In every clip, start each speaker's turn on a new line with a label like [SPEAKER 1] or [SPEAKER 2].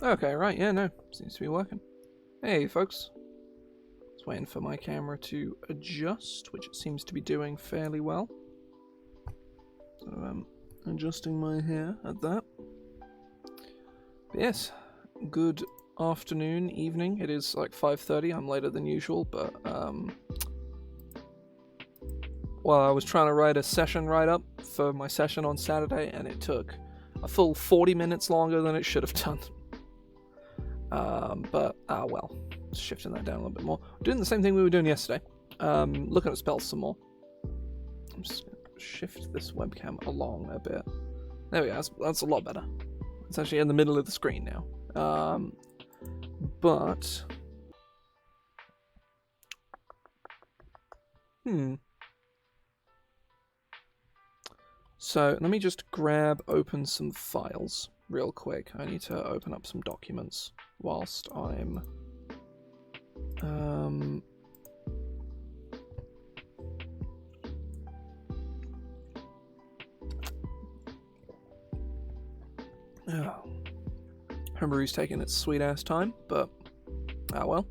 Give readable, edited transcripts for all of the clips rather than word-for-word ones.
[SPEAKER 1] Okay, right, yeah, no. Seems to be working. Hey, folks. Just waiting for my camera to adjust, which it seems to be doing fairly well. So I'm adjusting my hair at that. But yes, good afternoon, evening. It is like 5:30. I'm later than usual, but well, I was trying to write a session write-up for my session on Saturday, and it took a full 40 minutes longer than it should have done. But well, shifting that down a little bit more. Doing the same thing we were doing yesterday. Looking at spells some more. I'm just going to shift this webcam along a bit. There we go. That's a lot better. It's actually in the middle of the screen now. But so let me just open some files real quick. I need to open up some documents whilst I'm Homebrew's taking its sweet ass time, but well.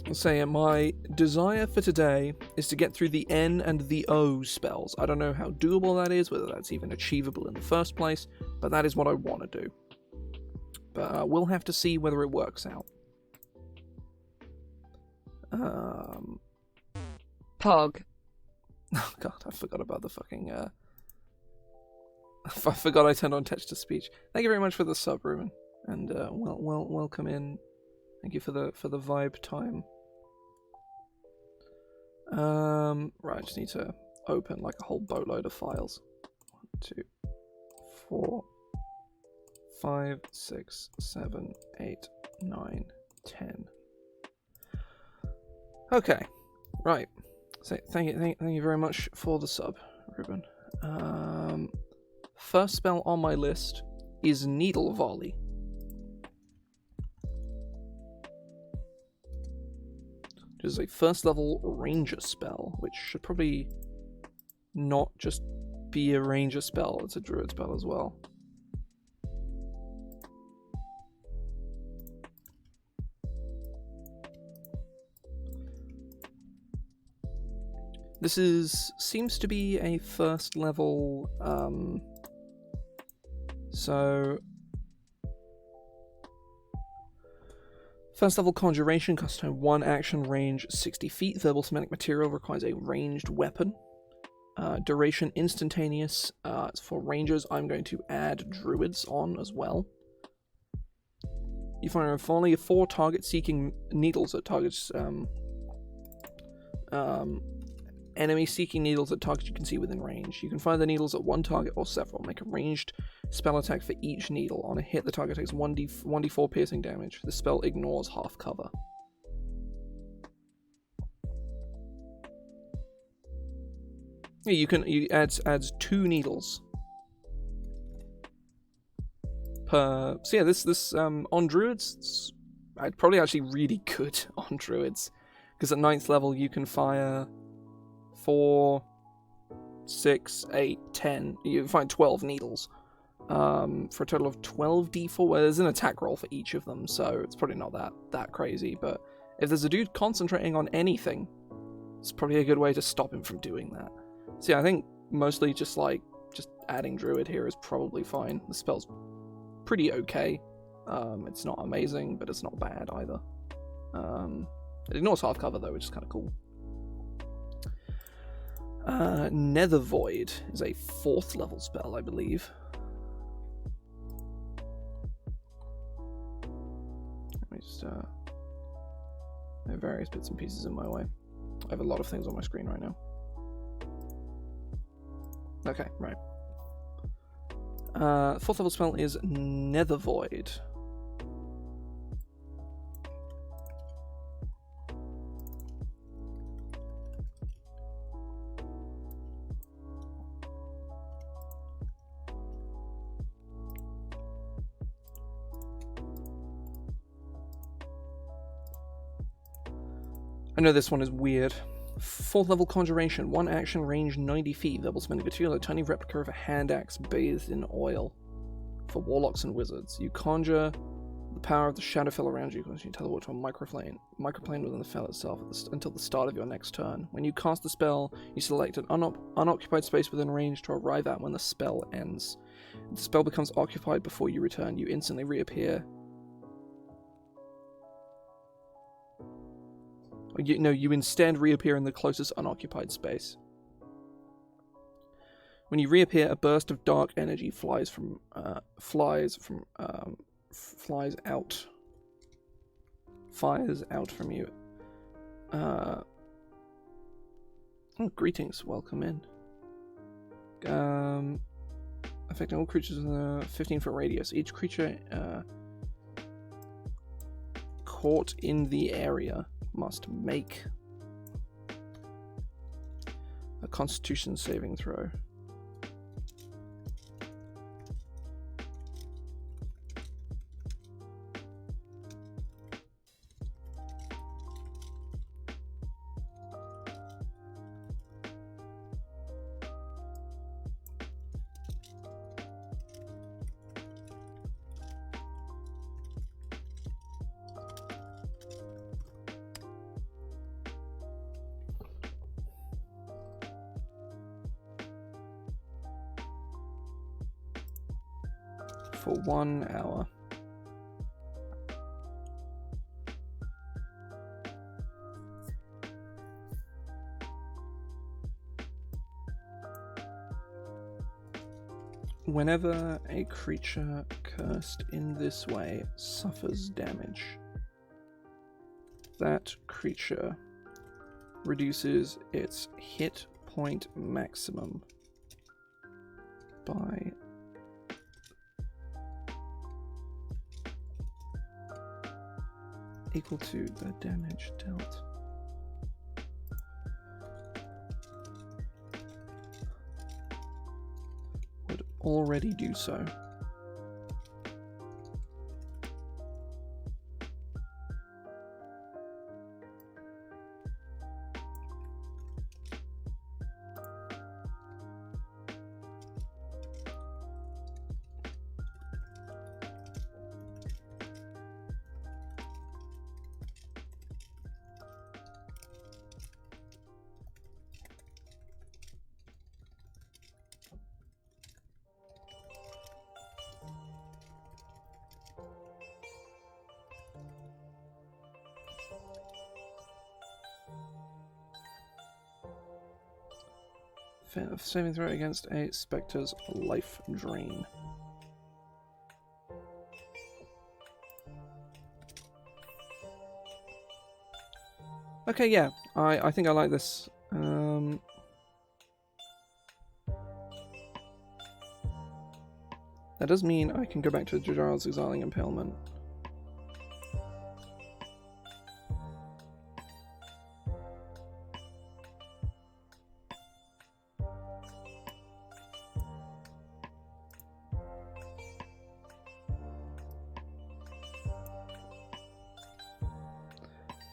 [SPEAKER 1] I'll say my desire for today is to get through the N and the O spells. I don't know how doable that is, whether that's even achievable in the first place, but that is what I want to do. But we'll have to see whether it works out.
[SPEAKER 2] Pog.
[SPEAKER 1] Oh god, I forgot about the fucking I forgot I turned on text to speech. Thank you very much for the sub, Ruben, and welcome in. Thank you for the vibe time. Right, I just need to open like a whole boatload of files. 1, 2, 4, 5, 6, 7, 8, 9, 10. Okay, right. So thank you very much for the sub, Ruben. First spell on my list is Needle Volley. It is a first level ranger spell, which should probably not just be a ranger spell, it's a druid spell as well. This seems to be a first level, first level conjuration costs time 1 action, range 60 feet. Verbal somatic material requires a ranged weapon. Duration instantaneous. It's for rangers. I'm going to add druids on as well. You find only 4 target seeking needles that targets enemy seeking needles at targets you can see within range. You can fire the needles at one target or several. Make a ranged spell attack for each needle. On a hit, the target takes 1d4 piercing damage. The spell ignores half cover. Yeah, adds 2 needles per. So yeah, this on druids, I'd probably actually really good on druids, because at 9th level you can fire 4, 6, 8, 10. You find 12 needles. For a total of 12d4. Well, there's an attack roll for each of them, so it's probably not that crazy. But if there's a dude concentrating on anything, it's probably a good way to stop him from doing that. So yeah, I think mostly just adding druid here is probably fine. The spell's pretty okay. It's not amazing, but it's not bad either. It ignores half cover though, which is kind of cool. Nethervoid is a 4th level spell, I believe. Let me just, there are various bits and pieces in my way. I have a lot of things on my screen right now. Okay, right. 4th level spell is Nethervoid. I know this one is weird. 4th level conjuration, 1 action, range 90 feet. Verbal somatic material, a tiny replica of a hand axe bathed in oil. for warlocks and wizards. You conjure the power of the shadow fill around you because you teleport to a microplane within the fill itself until the start of your next turn. When you cast the spell, you select an unoccupied space within range to arrive at when the spell ends. If the spell becomes occupied before you return, you instantly reappear. You instead reappear in the closest unoccupied space. When you reappear, a burst of dark energy flies out. Fires out from you. Oh, greetings, welcome in. Affecting all creatures in a 15-foot radius. Each creature caught in the area must make a Constitution saving throw. For 1 hour. Whenever a creature cursed in this way suffers damage, that creature reduces its hit point maximum by equal to the damage dealt. Would already do so. Saving throw against a Spectre's life drain. Okay, yeah, I think I like this. That does mean I can go back to Jajar's Exiling Impalement.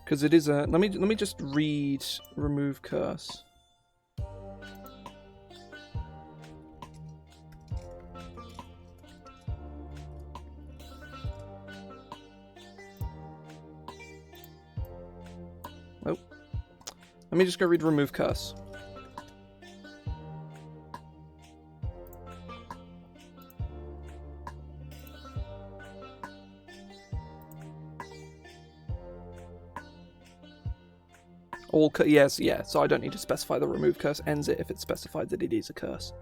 [SPEAKER 1] Because it is a... Let me just read Remove Curse. Oh. Let me just go read Remove Curse. Yes, yeah, so I don't need to specify the remove curse ends it if it's specified that it is a curse.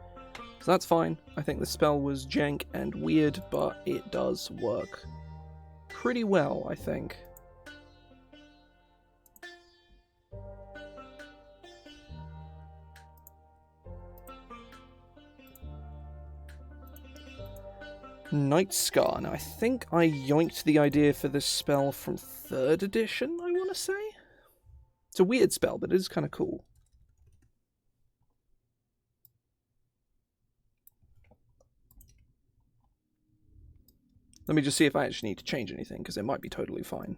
[SPEAKER 1] So that's fine. I think the spell was jank and weird, but it does work pretty well, I think. Night Scar. Now, I think I yoinked the idea for this spell from 3rd edition, I want to say? It's a weird spell, but it is kind of cool. Let me just see if I actually need to change anything, because it might be totally fine.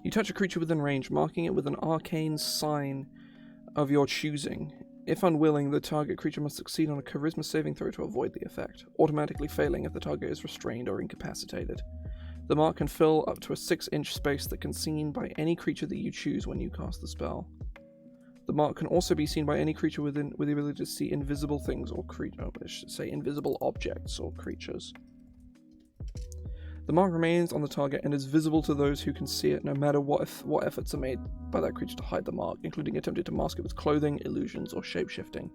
[SPEAKER 1] You touch a creature within range, marking it with an arcane sign of your choosing. If unwilling, the target creature must succeed on a charisma saving throw to avoid the effect, automatically failing if the target is restrained or incapacitated. The mark can fill up to a 6-inch space that can be seen by any creature that you choose when you cast the spell. The mark can also be seen by any creature with the ability to see invisible things or invisible objects or creatures. The mark remains on the target and is visible to those who can see it, no matter what efforts are made by that creature to hide the mark, including attempting to mask it with clothing, illusions, or shapeshifting.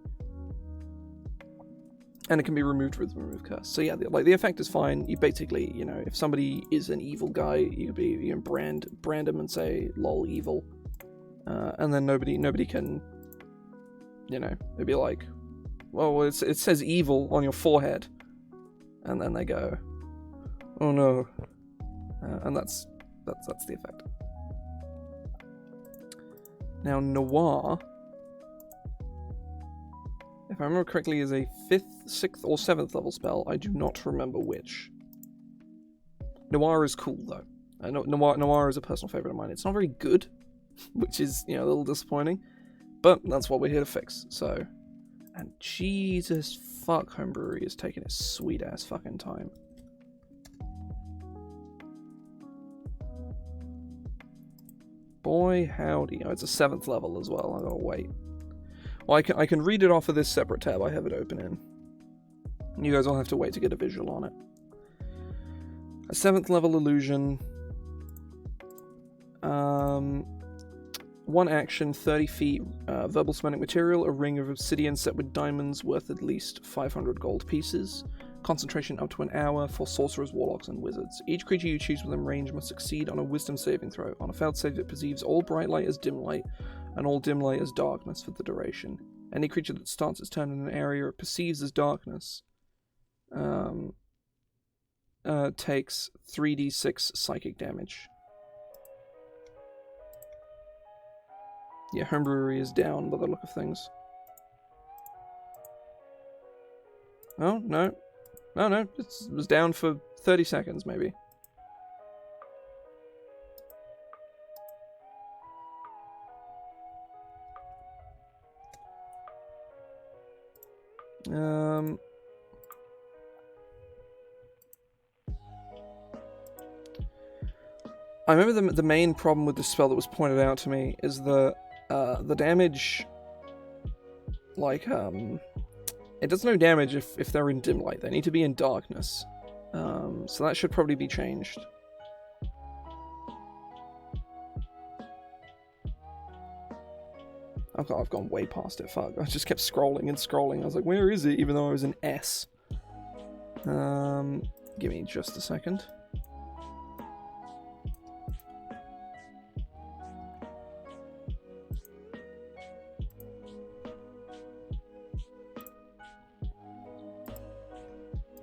[SPEAKER 1] And it can be removed with remove curse. So yeah, the effect is fine. You basically, if somebody is an evil guy, you can brand them and say "lol evil," and then nobody can, it'd be like, well, it says evil on your forehead, and then they go, oh no, and that's the effect. Now Noir, if I remember correctly, is a 5th, 6th, or 7th level spell. I do not remember which. Noir is cool though. Noir is a personal favorite of mine. It's not very good, which is a little disappointing, but that's what we're here to fix. So, and Jesus fuck, Homebrew is taking its sweet ass fucking time. Boy howdy. Oh, it's a 7th level as well. I gotta wait. Well, I can read it off of this separate tab I have it open in. You guys will have to wait to get a visual on it. A 7th level illusion. 1 action, 30 feet, verbal summoning material, a ring of obsidian set with diamonds worth at least 500 gold pieces. Concentration up to an hour for sorcerers, warlocks, and wizards. Each creature you choose within range must succeed on a wisdom saving throw. On a failed save, it perceives all bright light as dim light, and all dim light as darkness for the duration. Any creature that starts its turn in an area it perceives as darkness takes 3d6 psychic damage. Yeah, Homebrewery is down by the look of things. Oh, no. No, it was down for 30 seconds, maybe. I remember the main problem with this spell that was pointed out to me is the damage, it does no damage if they're in dim light. They need to be in darkness. So that should probably be changed. I've gone way past it, fuck. I just kept scrolling and scrolling. I was like, where is it? Even though I was in S. Give me just a second.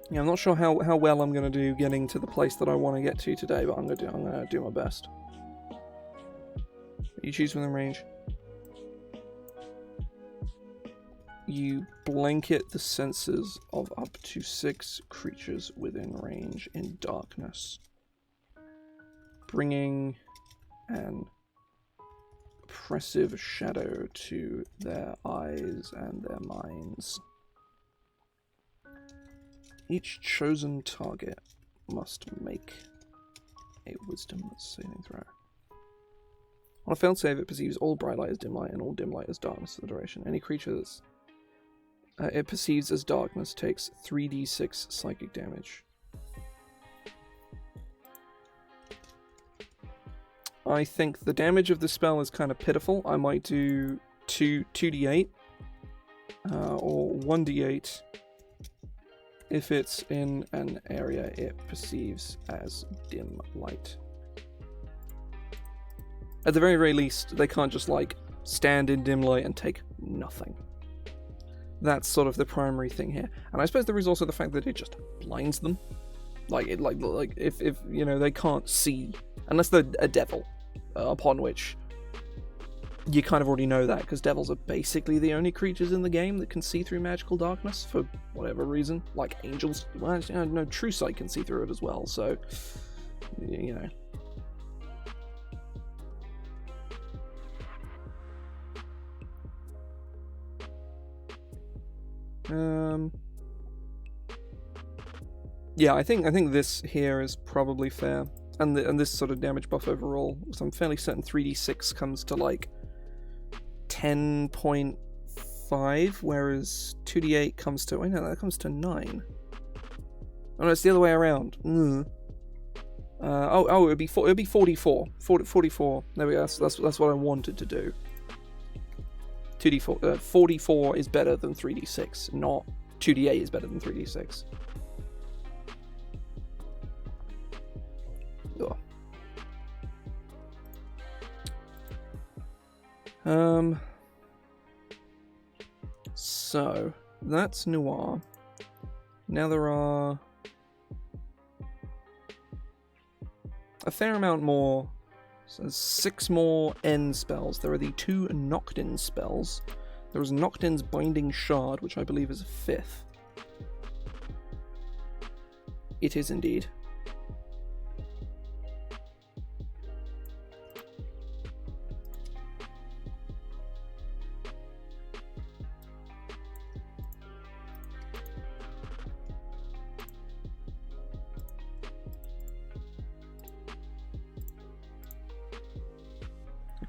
[SPEAKER 1] Yeah, I'm not sure how well I'm going to do getting to the place that I want to get to today, but I'm going to do my best. You choose within range. You blanket the senses of up to 6 creatures within range in darkness, bringing an oppressive shadow to their eyes and their minds. Each chosen target must make a wisdom saving throw. On a failed save, it perceives all bright light as dim light and all dim light as darkness for the duration. Any creature that's it perceives as darkness takes 3d6 psychic damage. I think the damage of the spell is kind of pitiful. I might do 2d8 or 1d8 if it's in an area it perceives as dim light. At the very least, they can't just stand in dim light and take nothing. That's sort of the primary thing here. And I suppose there is also the fact that it just blinds them. If they can't see unless they're a devil, upon which you kind of already know that, because devils are basically the only creatures in the game that can see through magical darkness for whatever reason. Like angels, well, no, True Sight can see through it as well, so, Yeah, I think this here is probably fair, and this sort of damage buff overall. So I'm fairly certain 3d6 comes to like 10.5, whereas 2d8 comes to that comes to 9. Oh no, it's the other way around. It'd be 44. 44. There we go. That's what I wanted to do. 2d4. 44 is better than 3d6, not 2d8 is better than 3d6. Ugh. So that's Noir. Now there are a fair amount more. So there's 6 more N spells. There are the 2 Noctin spells. There is Noctin's Binding Shard, which I believe is a 5th. It is indeed.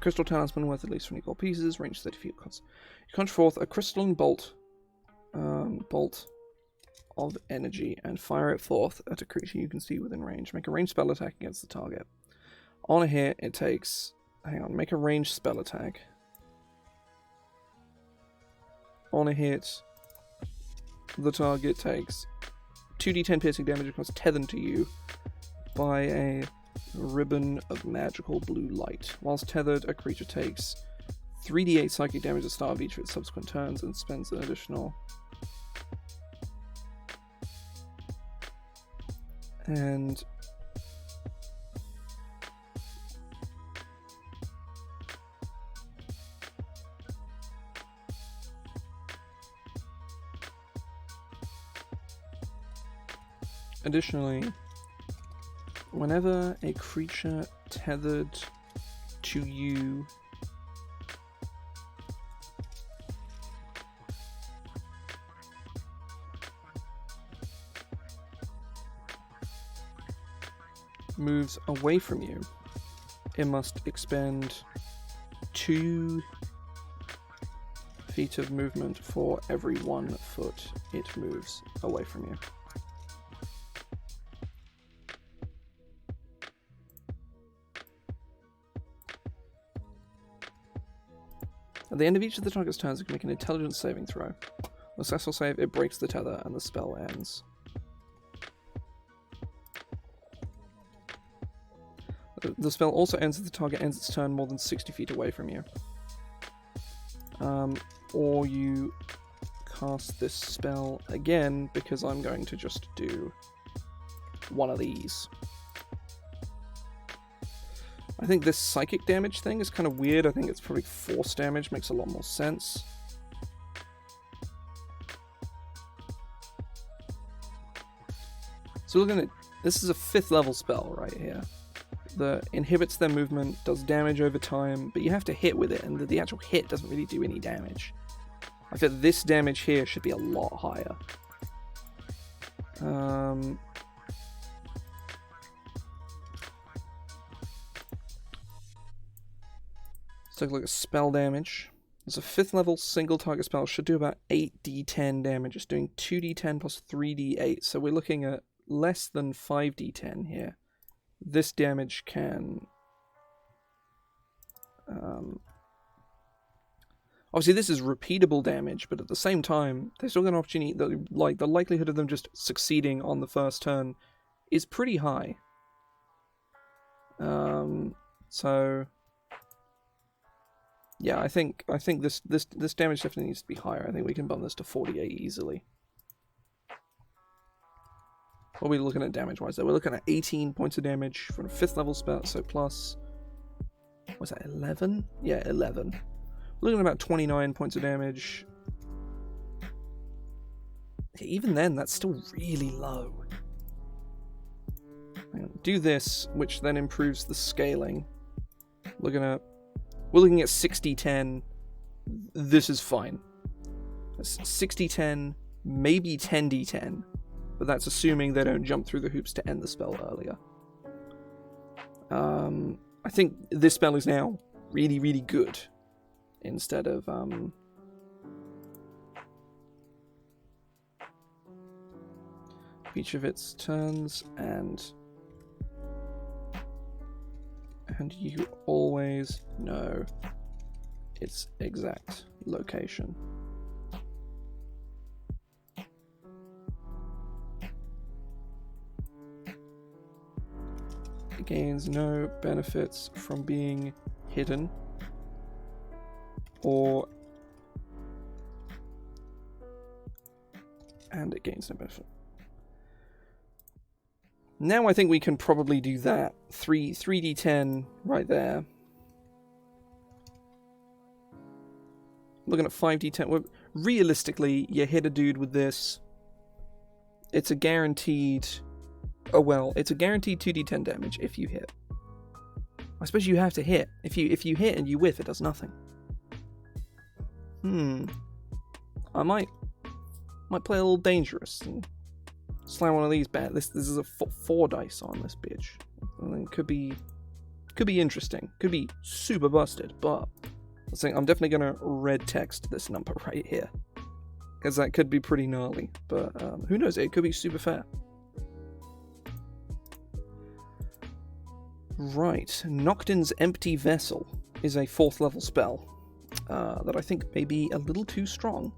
[SPEAKER 1] Crystal talisman worth at least 20 gold pieces, range 30 feet. You conjure forth a crystalline bolt, bolt of energy, and fire it forth at a creature you can see within range. Make a ranged spell attack against the target. On a hit, it takes. Hang on, make a ranged spell attack. On a hit, the target takes 2d10 piercing damage becomes tethered to you by a ribbon of magical blue light. Whilst tethered, a creature takes 3d8 psychic damage at the start of each of its subsequent turns and spends an additional. And additionally, whenever a creature tethered to you moves away from you, it must expend 2 feet of movement for every 1 foot it moves away from you. At the end of each of the target's turns, it can make an intelligence saving throw. On a successful save, it breaks the tether and the spell ends. The spell also ends if the target ends its turn more than 60 feet away from you. Or you cast this spell again, because I'm going to just do one of these. I think this psychic damage thing is kind of weird. I think it's probably force damage, makes a lot more sense. So looking at this is a 5th level spell right here. That inhibits their movement, does damage over time, but you have to hit with it, and the actual hit doesn't really do any damage. I feel this damage here should be a lot higher. Let's take a look at spell damage. It's a 5th level single target spell, should do about 8d10 damage. It's doing 2d10 plus 3d8, so we're looking at less than 5d10 here. This damage can... obviously this is repeatable damage, but at the same time, they still get an opportunity, the likelihood of them just succeeding on the first turn is pretty high. So... yeah, I think this damage definitely needs to be higher. I think we can bump this to 48 easily. What are we looking at damage-wise there? We're looking at 18 points of damage from a 5th level spell, so plus... what's that, 11? Yeah, 11. We're looking at about 29 points of damage. Okay, even then, that's still really low. Do this, which then improves the scaling. We're looking at 60-10. This is fine. 60-10 maybe 10d10, but that's assuming they don't jump through the hoops to end the spell earlier. I think this spell is now really, really good instead of each of its turns, and you always know its exact location. It gains no benefits from being hidden, and it gains no benefit. Now I think we can probably do that. 3d10 right there. Looking at 5d10. Well, realistically, you hit a dude with this. It's a guaranteed... Oh well, it's a guaranteed 2d10 damage if you hit. I suppose you have to hit. If you hit and you whiff, it does nothing. I might play a little dangerous and slam one of these bad. This is a 4 dice on this bitch. I think could be interesting. Could be super busted, but I think I'm definitely gonna red text this number right here, because that could be pretty gnarly. But who knows? It could be super fair. Right, Noctin's Empty Vessel is a 4th level spell that I think may be a little too strong.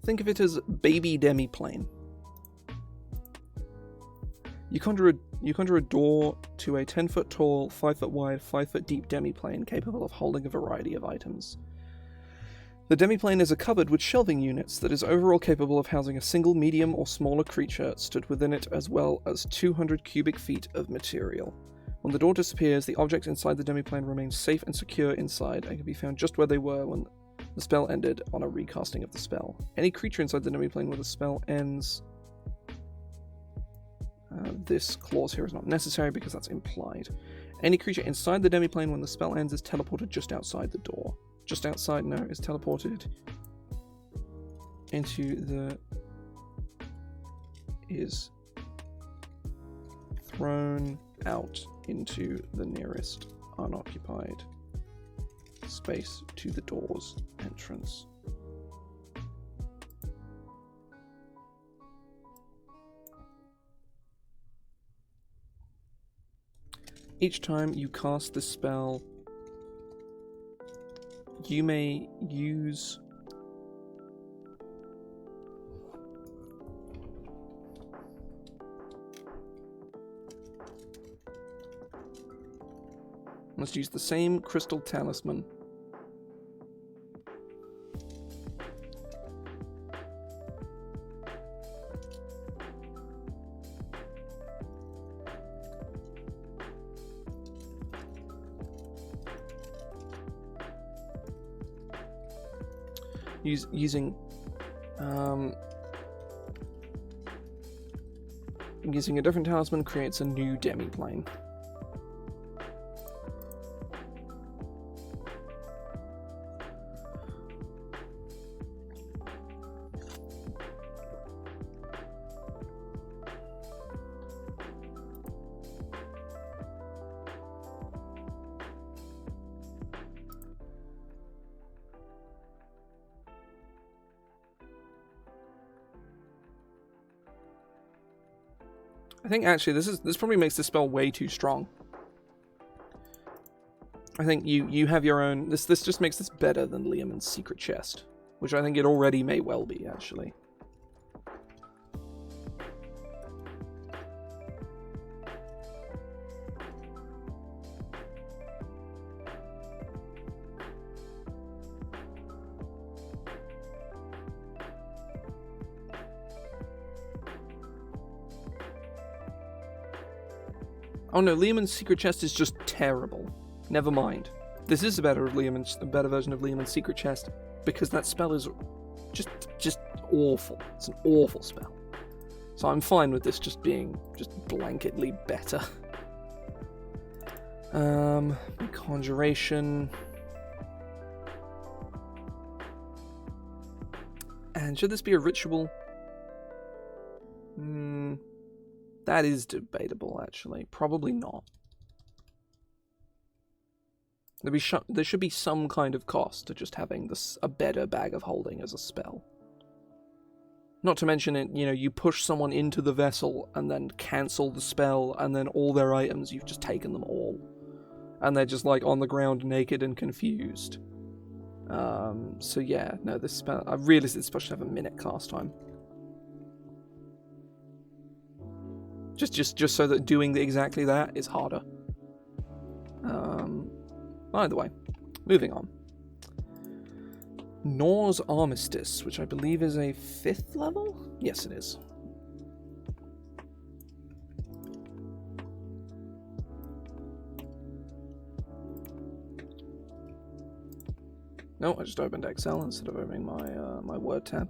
[SPEAKER 1] Think of it as baby demiplane. You conjure a door to a 10-foot tall, 5-foot wide, 5-foot deep demiplane capable of holding a variety of items. The demiplane is a cupboard with shelving units that is overall capable of housing a single medium or smaller creature stood within it, as well as 200 cubic feet of material. When the door disappears, the object inside the demiplane remains safe and secure inside and can be found just where they were when the spell ended on a recasting of the spell. Any creature inside the demiplane where the spell ends... this clause here is not necessary because that's implied. Any creature inside the demiplane when the spell ends is teleported just outside the door. Just outside, no, is teleported into the... is thrown out into the nearest unoccupied space to the door's entrance. Each time you cast this spell, you may use must use the same crystal talisman using a different talisman creates a new demiplane. I think actually this probably makes this spell way too strong. I think you have your own... This just makes this better than Leomund's Secret Chest, which I think it already may well be, actually. Oh no, Leomund's Secret Chest is just terrible. Never mind. This is a better version of Leomund's Secret Chest, because that spell is just awful. It's an awful spell. So I'm fine with this just being blanketly better. Conjuration. And should this be a ritual? That is debatable, actually. Probably not. There should be some kind of cost to just having a better bag of holding as a spell. Not to mention it, you push someone into the vessel and then cancel the spell, and then all their items, you've just taken them all. And they're just like on the ground naked and confused. So yeah, no, this spell, I realized it's supposed to have a minute cast time. Just so that doing exactly that is harder. By the way, moving on. Nor's Armistice, which I believe is a 5th level? Yes, it is. No, I just opened Excel instead of opening my Word tab.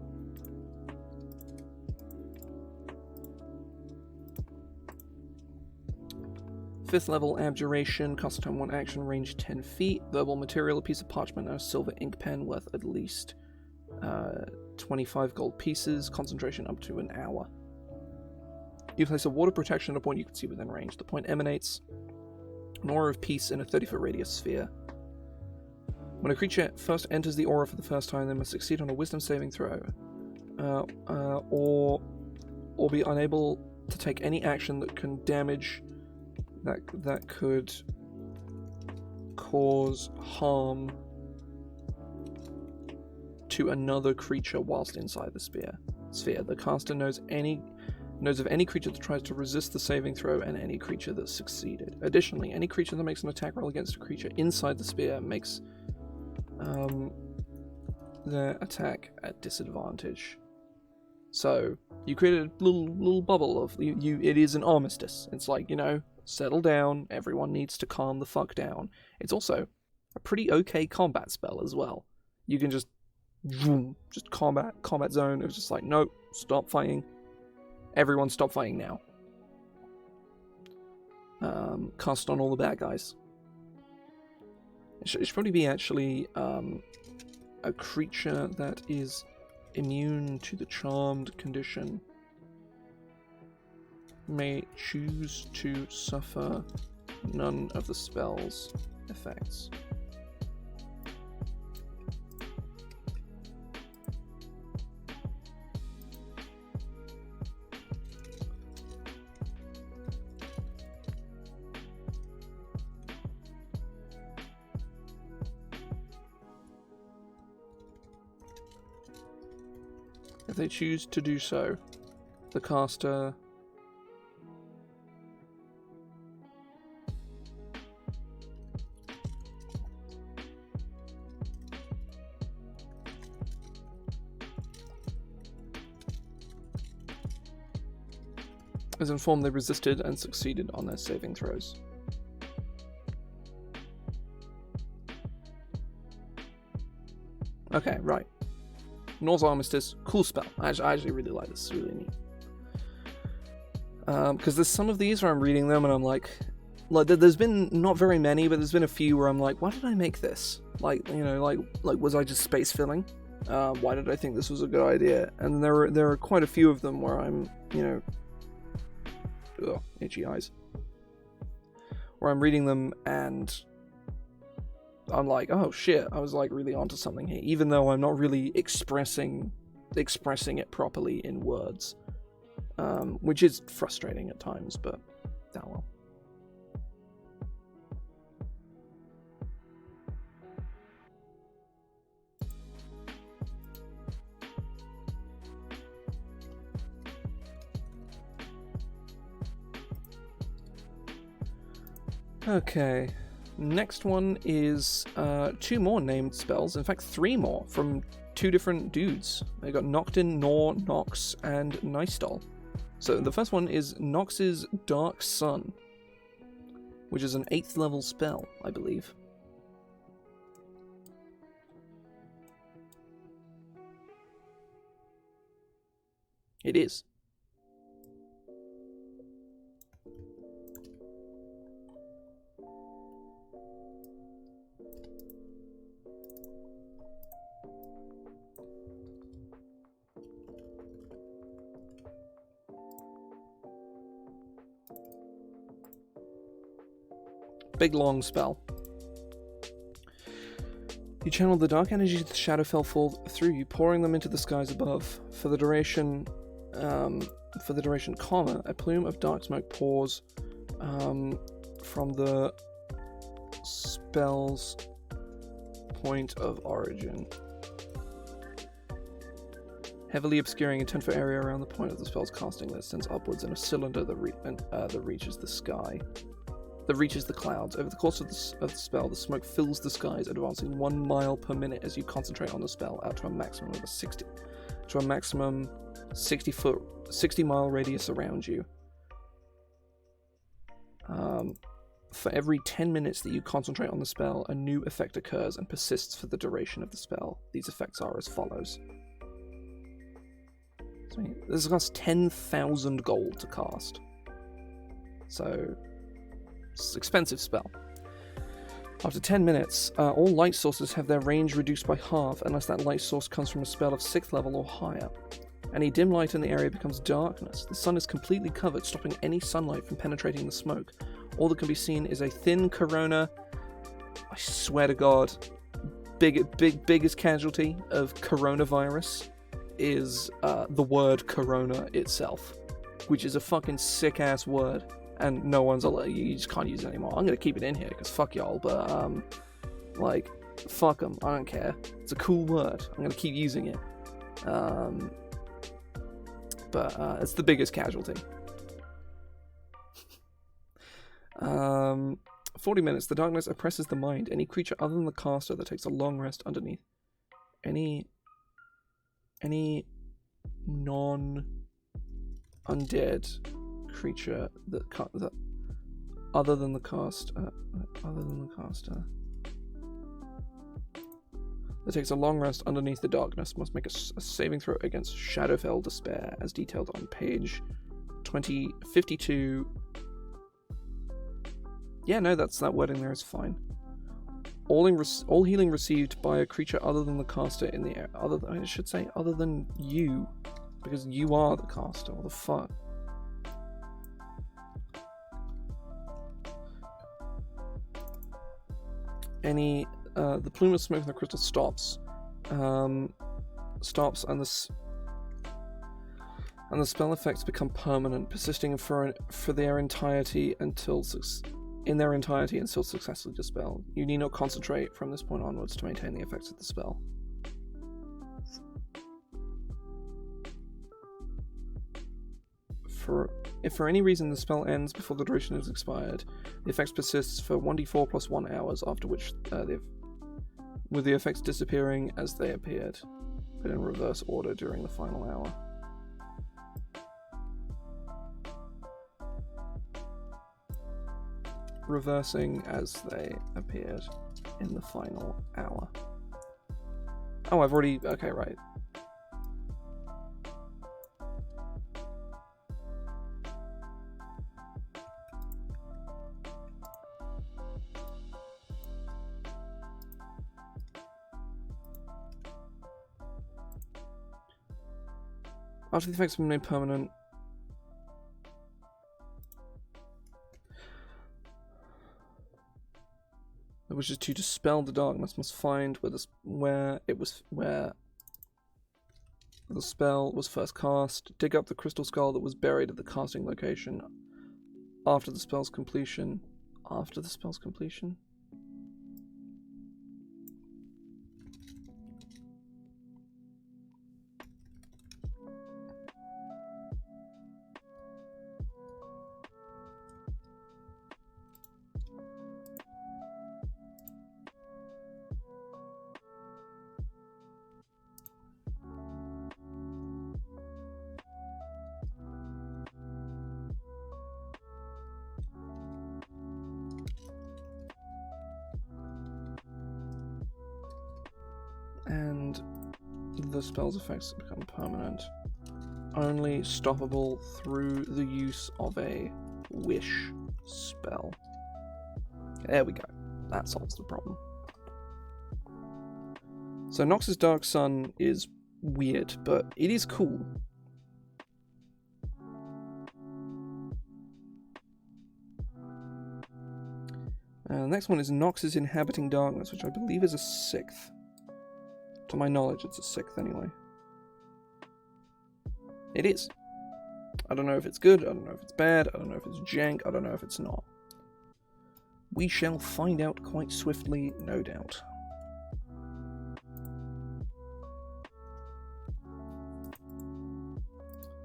[SPEAKER 1] Fifth level Abjuration, cost time 1 action, range 10 feet. Verbal material, a piece of parchment, and a silver ink pen worth at least 25 gold pieces. Concentration up to an hour. You place a water protection at a point you can see within range. The point emanates an aura of peace in a 30-foot radius sphere. When a creature first enters the aura for the first time, they must succeed on a wisdom saving throw, or be unable to take any action that can damage that could cause harm to another creature whilst inside the sphere. The caster knows of any creature that tries to resist the saving throw and any creature that succeeded. Additionally, any creature that makes an attack roll against a creature inside the sphere makes their attack at disadvantage. So you created a little bubble of you. It is an armistice. It's like, settle down. Everyone needs to calm the fuck down. It's also a pretty okay combat spell as well. You can just combat zone. It was just like, nope, stop fighting. Everyone stop fighting now. Cast on all the bad guys. It should probably be actually a creature that is immune to the charmed condition may choose to suffer none of the spell's effects. If they choose to do so, the caster is informed they resisted and succeeded on their saving throws. Okay, right. Nor's Armistice, cool spell. I actually really like this. It's really neat. Because there's some of these where I'm reading them and I'm like there's been not very many, but there's been a few where I'm like, why did I make this? Like was I just space filling? Why did I think this was a good idea? And there are quite a few of them where I'm, itchy eyes. Where I'm reading them and I'm like, oh shit, I was like really onto something here, even though I'm not really expressing it properly in words, which is frustrating at times, but oh well. Okay. Next one is 2 more named spells. In fact, 3 more from 2 different dudes. They got Noctin, Nor, Knox, and Nystol. So the first one is Nox's Dark Sun, which is an 8th level spell, I believe. It is. big long spell. You channel the dark energies of the Shadowfell fall through you, pouring them into the skies above. For the duration, comma, a plume of dark smoke pours from the spell's point of origin, heavily obscuring a 10-foot area around the point of the spell's casting that sends upwards in a cylinder that reaches the sky. That reaches the clouds. Over the course of the spell, the smoke fills the skies, advancing 1 mile per minute as you concentrate on the spell, out to a maximum 60 mile radius around you. For every 10 minutes that you concentrate on the spell, a new effect occurs and persists for the duration of the spell. These effects are as follows. So this costs 10,000 gold to cast. So it's an expensive spell. After 10 minutes, all light sources have their range reduced by half unless that light source comes from a spell of 6th level or higher. Any dim light in the area becomes darkness. The sun is completely covered, stopping any sunlight from penetrating the smoke. All that can be seen is a thin corona. I swear to God, biggest casualty of coronavirus is the word corona itself, which is a fucking sick-ass word. And no one's allowed, you just can't use it anymore. I'm gonna keep it in here because fuck y'all, but like, fuck them, I don't care. It's a cool word, I'm gonna keep using it. But it's the biggest casualty. 40 minutes, the darkness oppresses the mind. Any creature other than the caster that takes a long rest underneath. Any non-undead creature that other than the caster that takes a long rest underneath the darkness must make a saving throw against Shadowfell Despair, as detailed on page 2052. Yeah, no, that wording there is fine. All healing received by a creature other than the caster in the air. Other than you, because you are the caster. What the fuck? The plume of smoke in the crystal stops, and the spell effects become permanent, persisting for their entirety until successfully dispelled. You need not concentrate from this point onwards to maintain the effects of the spell. If for any reason the spell ends before the duration has expired, the effects persists for 1d4 plus 1 hours, after which with the effects disappearing as they appeared, but in reverse order during the final hour. Reversing as they appeared in the final hour. Oh, I've already... Okay, right. After the effects have been made permanent, the wishes to dispel the darkness must find where the spell was first cast, dig up the crystal skull that was buried at the casting location after the spell's completion. After the spell's completion? And the spell's effects become permanent. Only stoppable through the use of a wish spell. There we go. That solves the problem. So Nox's Dark Sun is weird, but it is cool. The next one is Knox's Inhabiting Darkness, which I believe is a 6th. To my knowledge, it's a 6th anyway. It is. I don't know if it's good, I don't know if it's bad, I don't know if it's jank, I don't know if it's not. We shall find out quite swiftly, no doubt.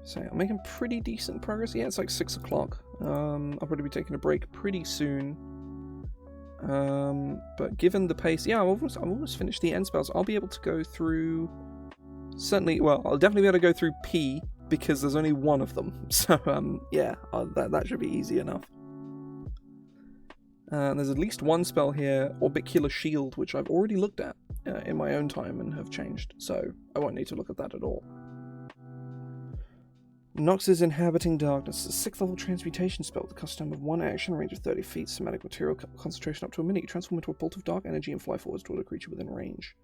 [SPEAKER 1] So I'm making pretty decent progress. Yeah, it's like 6 o'clock. I'll probably be taking a break pretty soon. But given the pace, yeah, I've almost finished the end spells. I'll be able to go through. Certainly, well, I'll definitely be able to go through P because there's only one of them. So yeah, that should be easy enough. There's at least one spell here, Orbicular Shield, which I've already looked at in my own time and have changed. So I won't need to look at that at all. Knox's Inhabiting Darkness, a 6th level transmutation spell with a cost time of 1 action, range of 30 feet, somatic material concentration up to a minute. You transform into a bolt of dark energy and fly forwards toward a creature within range.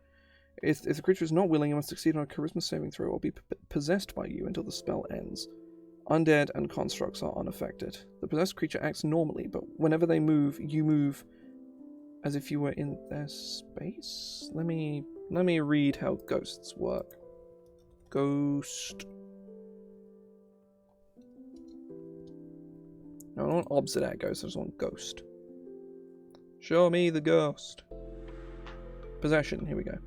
[SPEAKER 1] If the creature is not willing, it must succeed on a charisma saving throw or be possessed by you until the spell ends. Undead and constructs are unaffected. The possessed creature acts normally, but whenever they move, you move as if you were in their space? Let me read how ghosts work. Ghost. No, I don't want obsidian ghost, I just want ghost. Show me the ghost. Possession, here we go.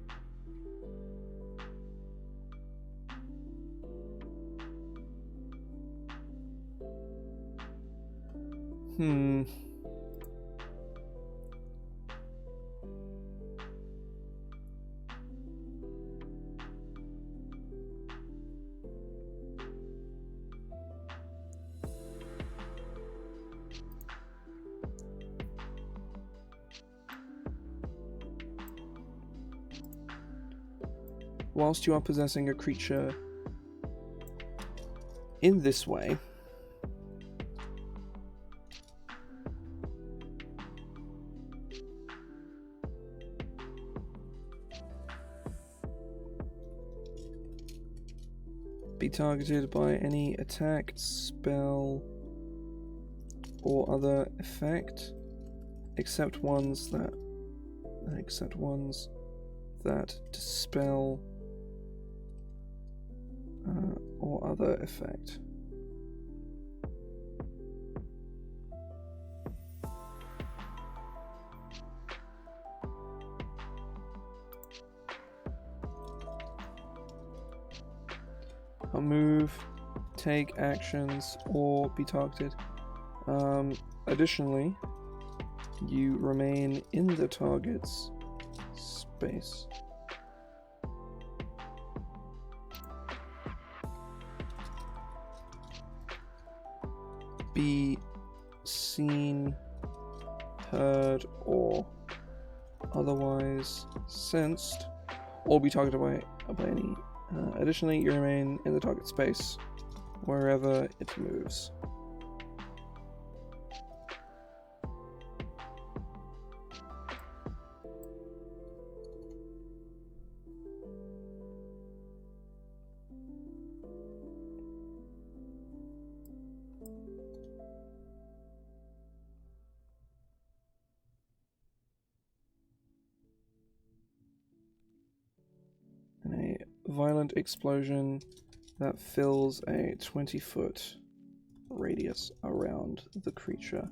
[SPEAKER 1] Whilst you are possessing a creature in this way, be targeted by any attack, spell, or other effect, except ones that dispel or other effect. I'll move, take actions, or be targeted. Additionally, you remain in the target's space. Be seen, heard, or otherwise sensed, or be targeted by any. Additionally, you remain in the target space wherever it moves. Violent explosion that fills a 20-foot radius around the creature.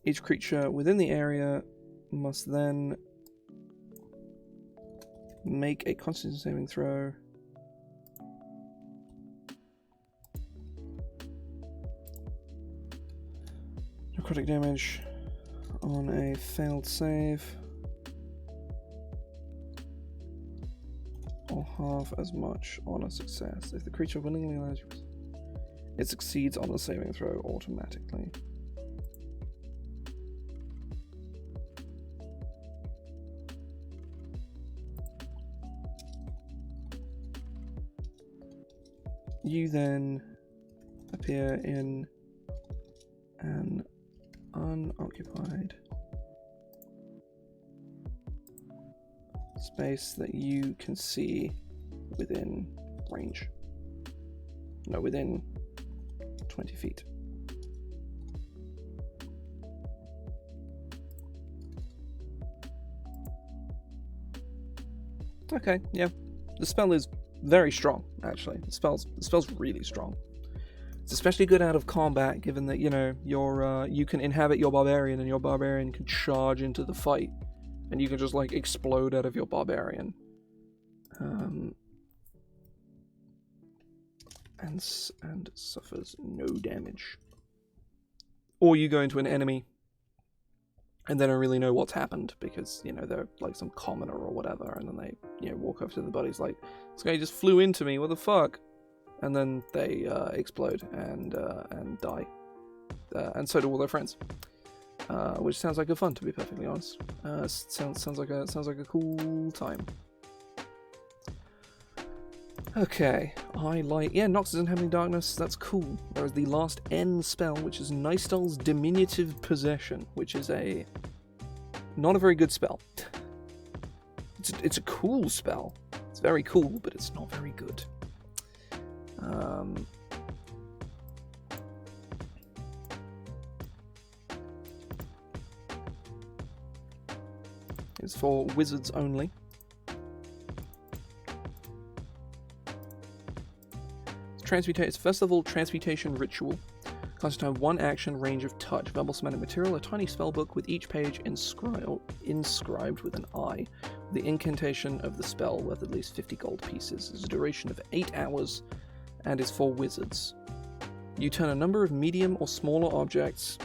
[SPEAKER 1] Each creature within the area must then make a Constitution saving throw. Necrotic damage on a failed save. Or half as much on a success. If the creature willingly allows you, it succeeds on the saving throw automatically. You then appear in an unoccupied space that you can see within range. No, within 20 feet Okay, yeah. The spell is very strong, actually. The spell's really strong. It's especially good out of combat, given that, you know, you can inhabit your barbarian, and your barbarian can charge into the fight, and you can just, like, explode out of your barbarian. And suffers no damage. Or you go into an enemy and they don't really know what's happened because, you know, they're like some commoner or whatever, and then they, you know, walk up to the buddies like, this guy just flew into me, what the fuck? And then they explode and die. And so do all their friends. Which sounds like good fun, to be perfectly honest. Sounds like a cool time. Okay, Knox doesn't have any darkness, that's cool. There is the last N spell, which is Nystel's Diminutive Possession, which is not a very good spell. It's a cool spell. It's very cool, but it's not very good. It's for wizards only. It's first level Transmutation Ritual. Constitute one action range of touch. Verbal semantic material, a tiny spellbook with each page inscribed with an eye. The incantation of the spell worth at least 50 gold pieces. Is a duration of 8 hours and is for wizards. You turn a number of medium or smaller objects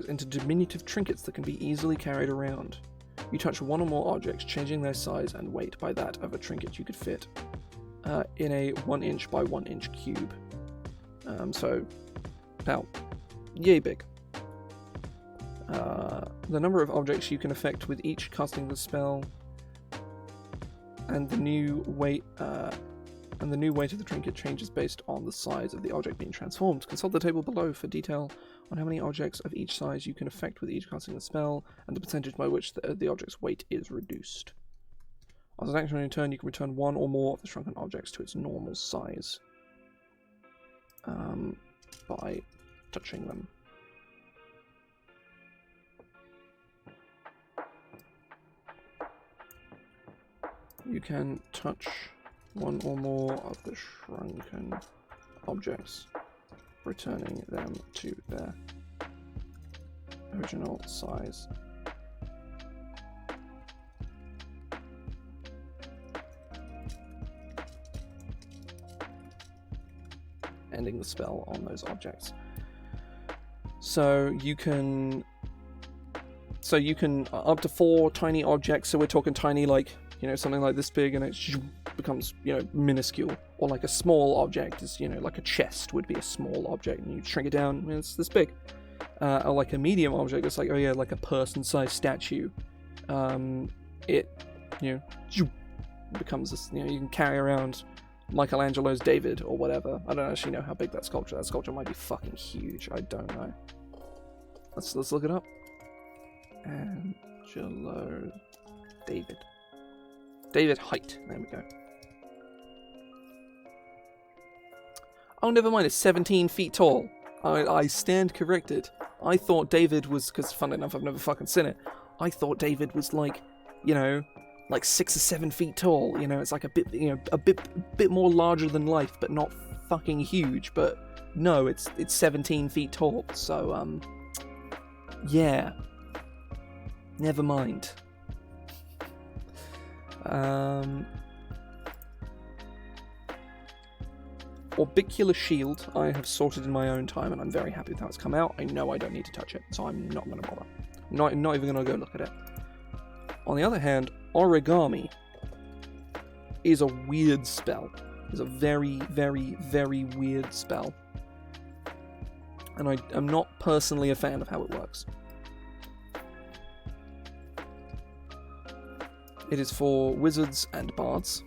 [SPEAKER 1] into diminutive trinkets that can be easily carried around. You touch one or more objects, changing their size and weight by that of a trinket you could fit in a 1 inch by 1 inch cube. So, about yay big. The number of objects you can affect with each casting the spell, and the new weight of the trinket changes based on the size of the object being transformed. Consult the table below for detail on how many objects of each size you can affect with each casting the spell, and the percentage by which the object's weight is reduced. As an action on your turn, you can return one or more of the shrunken objects to its normal size by touching them. You can touch one or more of the shrunken objects, returning them to their original size. Ending the spell on those objects. So you can up to 4 tiny objects, so we're talking tiny, like, you know, something like this big, and it becomes, you know, minuscule. Or like a small object is, you know, like a chest would be a small object, and you shrink it down, and it's this big. Or like a medium object, it's like, oh yeah, like a person-sized statue. It, you know, becomes this, you know, you can carry around Michelangelo's David or whatever. I don't actually know how big that sculpture might be fucking huge. I don't know. Let's look it up. Angelo David height. There we go. Oh, never mind. It's 17 feet tall. I stand corrected. I thought David was, because fun enough, I've never fucking seen it. I thought David was like, you know, like 6 or 7 feet tall. You know, it's like a bit, you know, a bit more larger than life, but not fucking huge. But no, it's 17 feet tall. So yeah. Never mind. Orbicular Shield I have sorted in my own time, and I'm very happy with how it's come out. I know I don't need to touch it, so I'm not going to bother. Not even going to go look at it. On the other hand, Origami is a weird spell. It's a very, very, very weird spell. And I'm not personally a fan of how it works. It is for wizards and bards.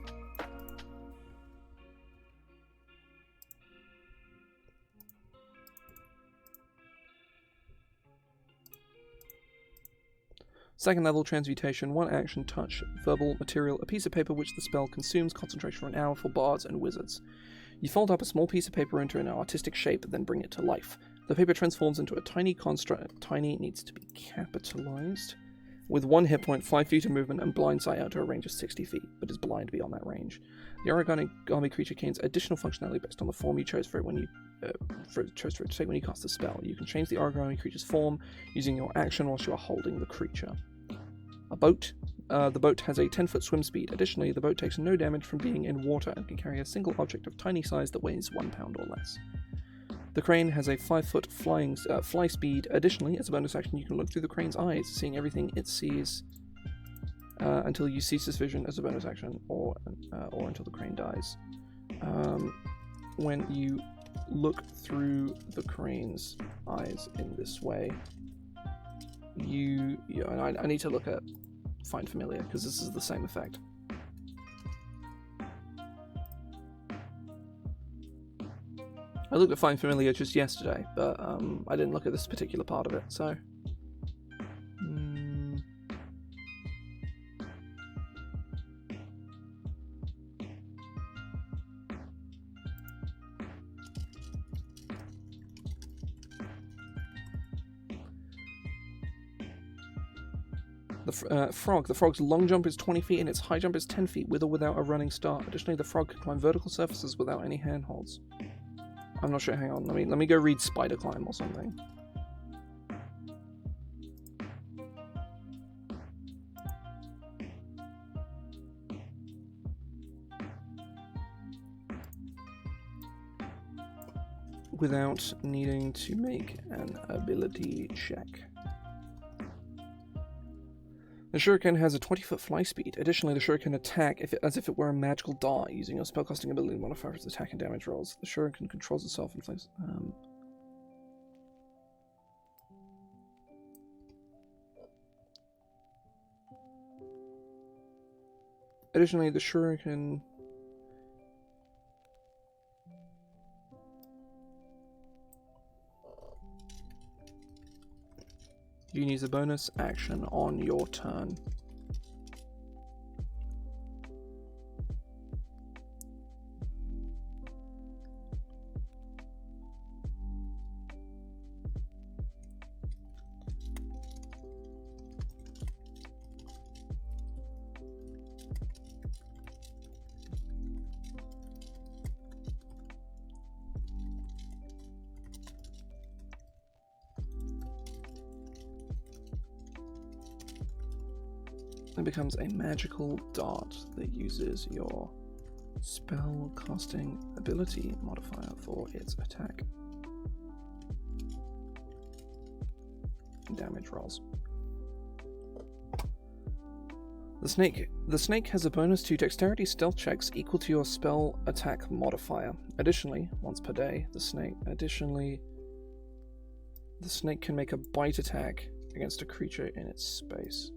[SPEAKER 1] Second level transmutation, 1 action, touch, verbal material, a piece of paper which the spell consumes, concentration for an hour for bards and wizards. You fold up a small piece of paper into an artistic shape, then bring it to life. The paper transforms into a tiny construct. Tiny needs to be capitalized. With 1 hit point, 5 feet of movement, and blind sight out to a range of 60 feet, but is blind beyond that range. The Origami creature gains additional functionality based on the form you chose for it when you chose for it to take when you cast the spell. You can change the Origami creature's form using your action whilst you are holding the creature. A boat. The boat has a 10-foot swim speed. Additionally, the boat takes no damage from being in water and can carry a single object of tiny size that weighs 1 pound or less. The crane has a 5-foot fly speed. Additionally, as a bonus action, you can look through the crane's eyes, seeing everything it sees until you cease its vision as a bonus action, or until the crane dies. When you look through the crane's eyes in this way, I need to look at Find Familiar, because this is the same effect. I looked at Find Familiar just yesterday, but I didn't look at this particular part of it, so... The frog. The frog's long jump is 20 feet and its high jump is 10 feet with or without a running start. Additionally, the frog can climb vertical surfaces without any handholds. I'm not sure. Hang on. Let me go read Spider Climb or something. Without needing to make an ability check. The shuriken has a 20-foot fly speed. Additionally, the shuriken attack as if it were a magical dart, using your spellcasting ability modifier for its attack and damage rolls. The shuriken controls itself and inflicts... Additionally, the shuriken... You can use a bonus action on your turn. It becomes a magical dart that uses your spell casting ability modifier for its attack and damage rolls. The snake has a bonus to dexterity stealth checks equal to your spell attack modifier. Additionally, once per day, the snake can make a bite attack against a creature in its space.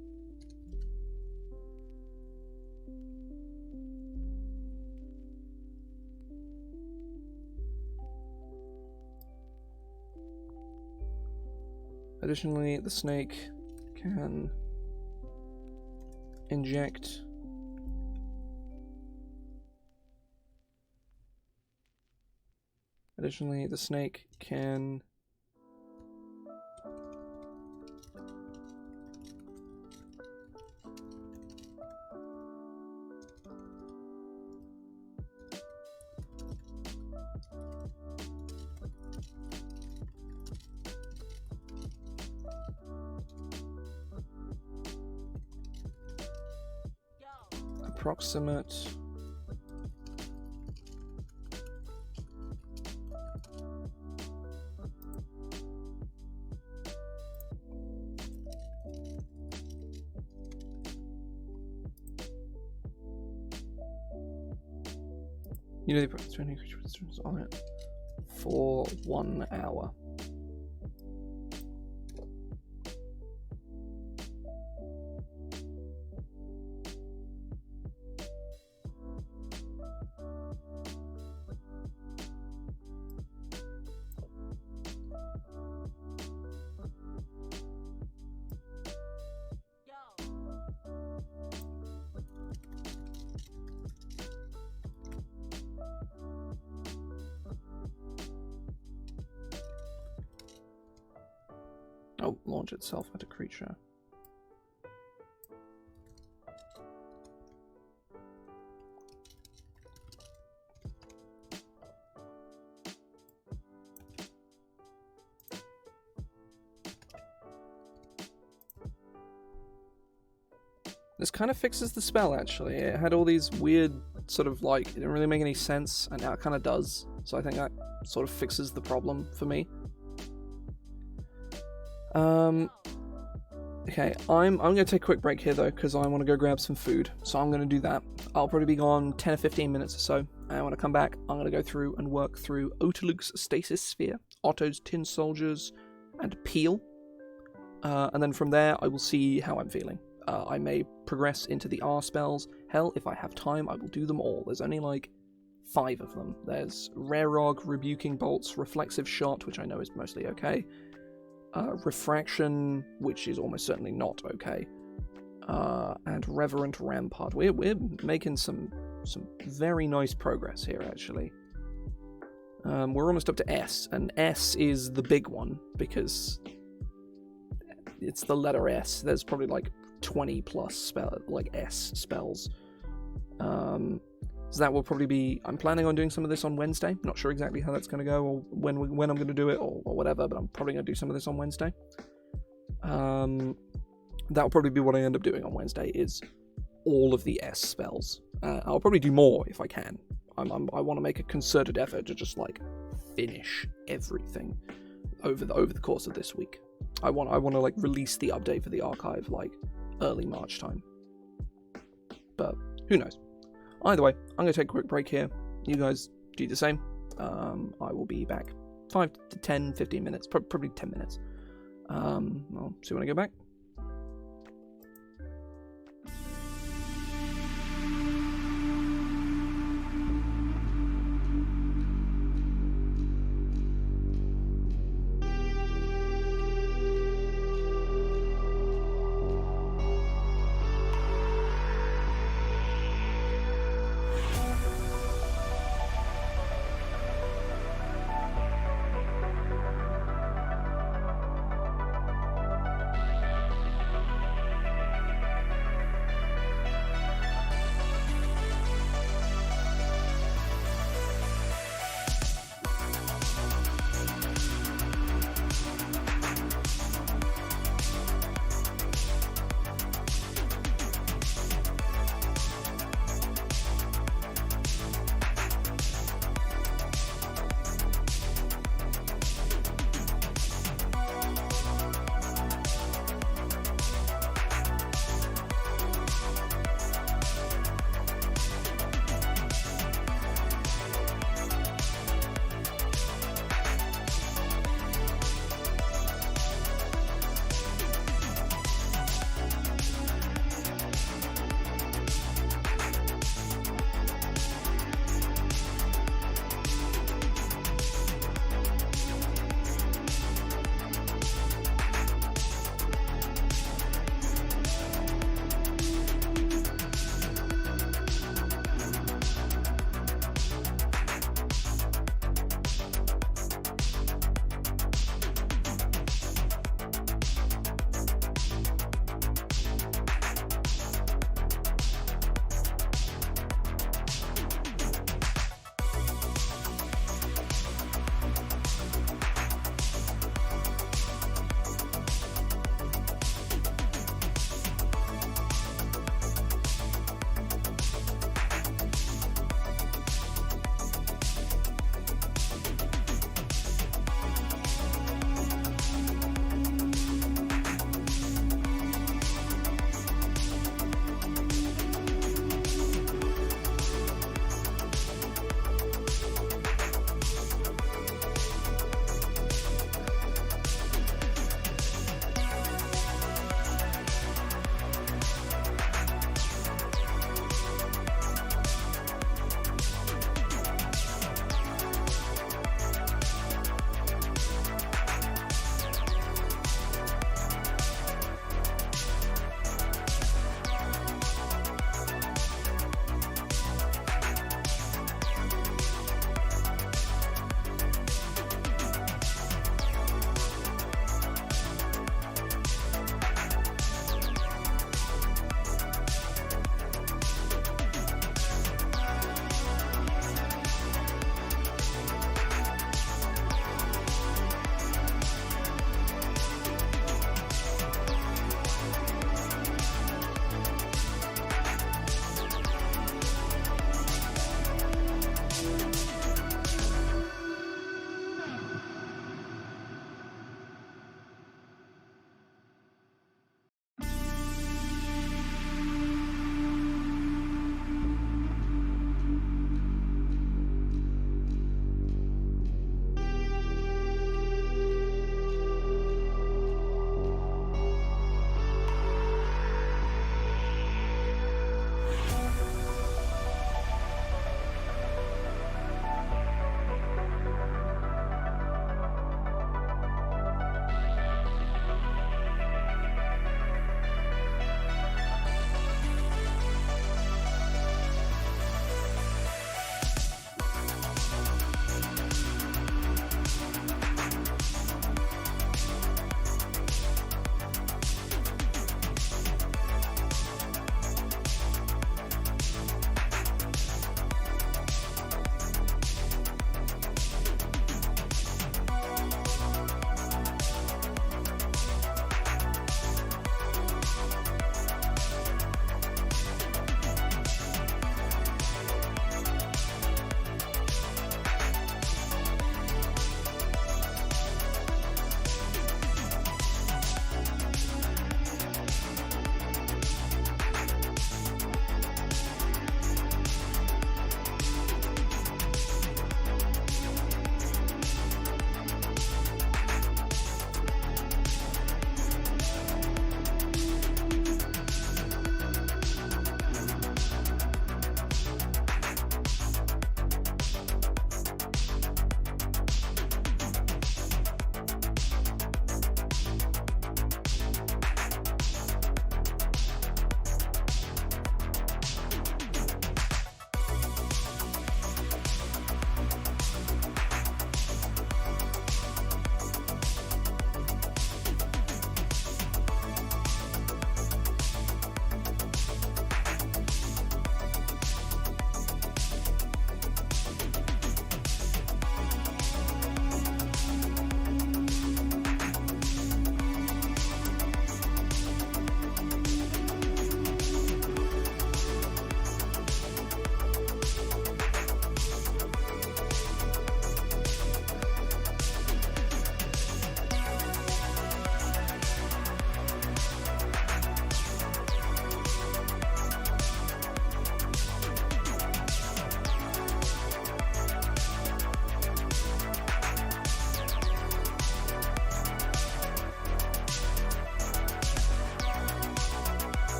[SPEAKER 1] Additionally, the snake can inject approximate they put 20 creatures on it for 1 hour. Oh, launch itself at a creature. This kind of fixes the spell, actually. It had all these weird sort of like, it didn't really make any sense, and now it kind of does. So I think that sort of fixes the problem for me. Okay, I'm going to take a quick break here though, because I want to go grab some food. So I'm going to do that. I'll probably be gone 10 or 15 minutes or so. And when I come back, I'm going to go through and work through Otalug's Stasis Sphere, Otto's Tin Soldiers, and Peel. And then from there, I will see how I'm feeling. I may progress into the R spells. Hell, if I have time, I will do them all. There's only like 5 of them. There's Rarog, Rebuking Bolts, Reflexive Shot, which I know is mostly okay. Refraction, which is almost certainly not okay. And Reverent Rampart. We're making some very nice progress here, actually. We're almost up to S, and S is the big one, because it's the letter S. There's probably like 20 plus S spells. So that will probably be... I'm planning on doing some of this on Wednesday. Not sure exactly how that's going to go, or when I'm going to do it, or whatever, but I'm probably going to do some of this on Wednesday. That'll probably be what I end up doing on Wednesday, is all of the S spells. I'll probably do more if I can. I want to make a concerted effort to just, like, finish everything over the course of this week. I want to, like, release the update for the archive, like, early March time. But who knows? Either way, I'm going to take a quick break here. You guys do the same. I will be back 5 to 10, 15 minutes, probably 10 minutes. I'll see when I go back.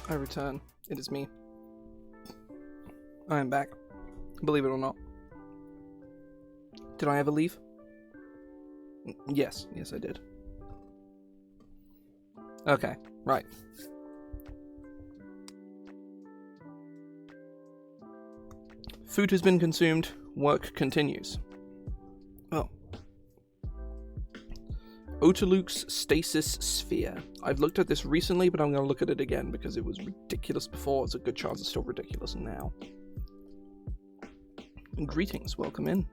[SPEAKER 1] I return. It is me. I am back. Believe it or not. Did I ever leave? Yes. Yes, I did. Okay, right. Food has been consumed. Work continues. Oh. Otto's Stasis Sphere. I've looked at this recently, but I'm going to look at it again because it was ridiculous before. It's a good chance it's still ridiculous now. And greetings, welcome in.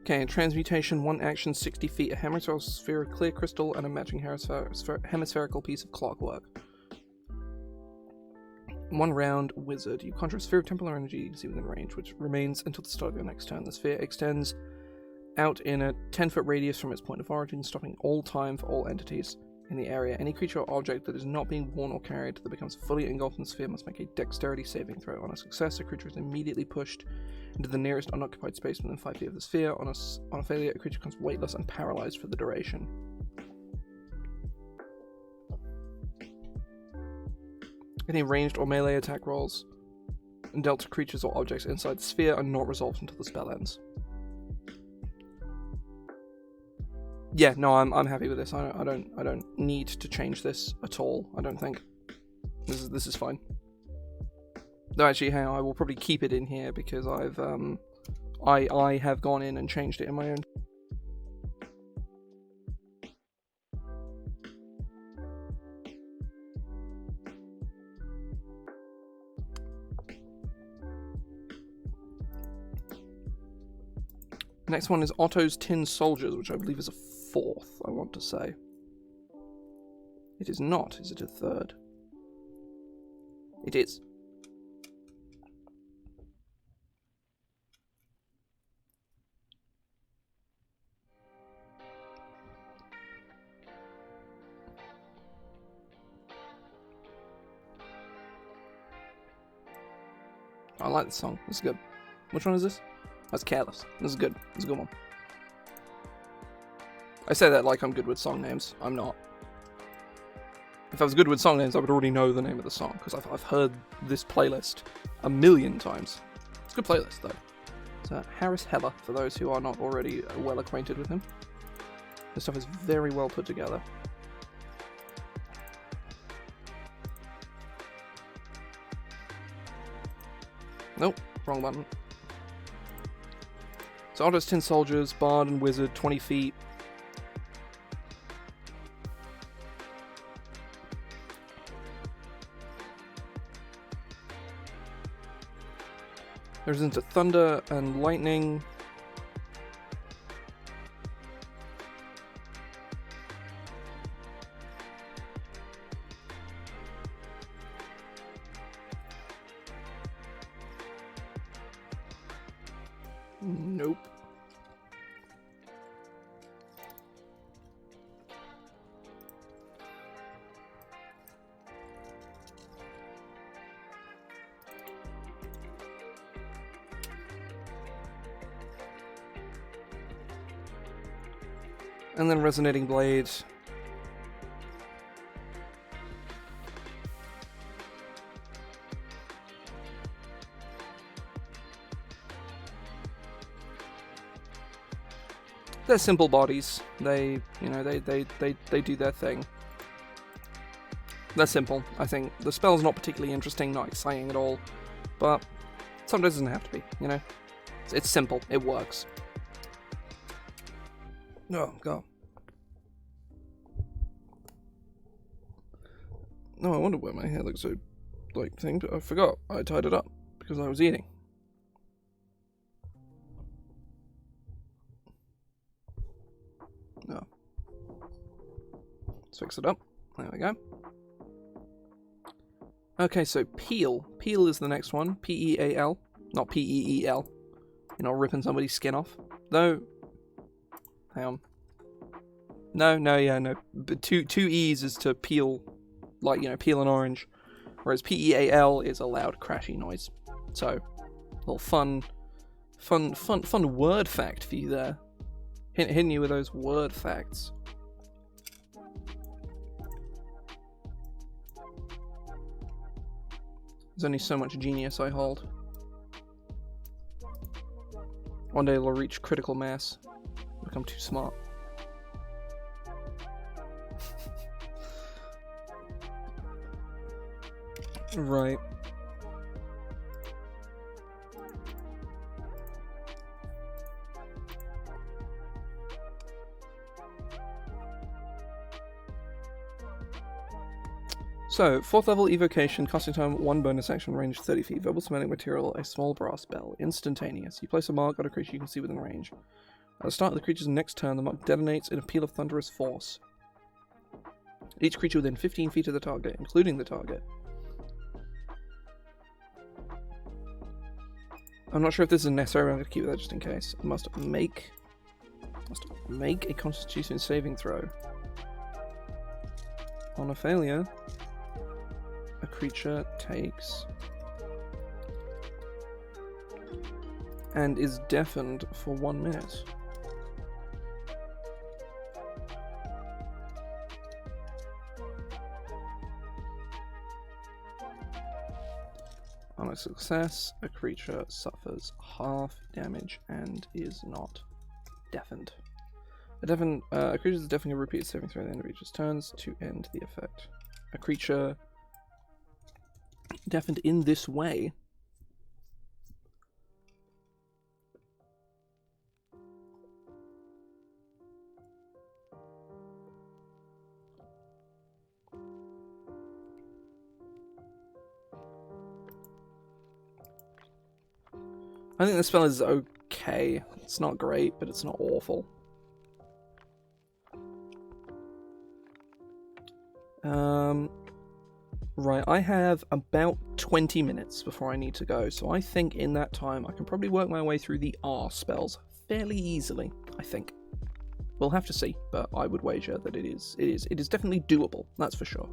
[SPEAKER 1] Okay, transmutation, 1 action, 60 feet, a hemisphere of clear crystal, and a matching hemispherical piece of clockwork. 1 round, wizard. You conjure a sphere of temporal energy you can see within range, which remains until the start of your next turn. The sphere extends out in a 10-foot radius from its point of origin, stopping all time for all entities in the area. Any creature or object that is not being worn or carried that becomes fully engulfed in the sphere must make a dexterity saving throw. On a success, the creature is immediately pushed into the nearest unoccupied space within 5 feet of the sphere. On a failure, a creature becomes weightless and paralyzed for the duration. Any ranged or melee attack rolls dealt to creatures or objects inside the sphere are not resolved until the spell ends. Yeah, no, I'm happy with this. I don't need to change this at all. I don't think this is fine. No, actually, hang on, I will probably keep it in here because I've I have gone in and changed it in my own. Next one is Otto's Tin Soldiers, which I believe is a 4th, I want to say. It is not. Is it a 3rd? It is. I like this song. This is good. Which one is this? That's Careless. This is good. This is a good one. I say that like I'm good with song names. I'm not. If I was good with song names, I would already know the name of the song, because I've heard this playlist a million times. It's a good playlist, though. It's Harris Heller, for those who are not already well acquainted with him. This stuff is very well put together. Nope, wrong button. So Otto's Tin Soldiers, Bard and Wizard, 20 feet. There's into Thunder and Lightning. Nope. And then Resonating Blade. They're simple bodies. They, you know, they do their thing. They're simple. I think the spell's not particularly interesting, not exciting at all, but sometimes it doesn't have to be, you know? It's simple. It works. Oh, God. No, I wonder why my hair looks so, like, thing, but I forgot. I tied it up because I was eating. No. Let's fix it up. There we go. Okay, so Peel. Peel is the next one. P-E-A-L. Not P-E-E-L. You're not ripping somebody's skin off. Though, hang on. No. But two E's is to peel, like, peel an orange. Whereas PEAL is a loud, crashy noise. So, a little fun word fact for you there. Hitting you with those word facts. There's only so much genius I hold. One day it'll reach critical mass. Become too smart. Right. So, 4th level evocation, casting time 1 bonus action, range 30 feet, verbal somatic material, a small brass bell, instantaneous. You place a mark on a creature you can see within range. At the start of the creature's next turn, the mark detonates in a peal of thunderous force. Each creature within 15 feet of the target, including the target. I'm not sure if this is necessary, I'm going to keep that just in case. I must make a Constitution saving throw. On a failure, a creature takes and is deafened for 1 minute. On a success, a creature suffers half damage and is not deafened. A creature is deafened and repeats saving throw at the end of each turns to end the effect. A creature deafened in this way I think the spell is okay. It's not great, but it's not awful. Right, I have about 20 minutes before I need to go, so I think in that time I can probably work my way through the R spells fairly easily, I think. We'll have to see, but I would wager that it is definitely doable, that's for sure.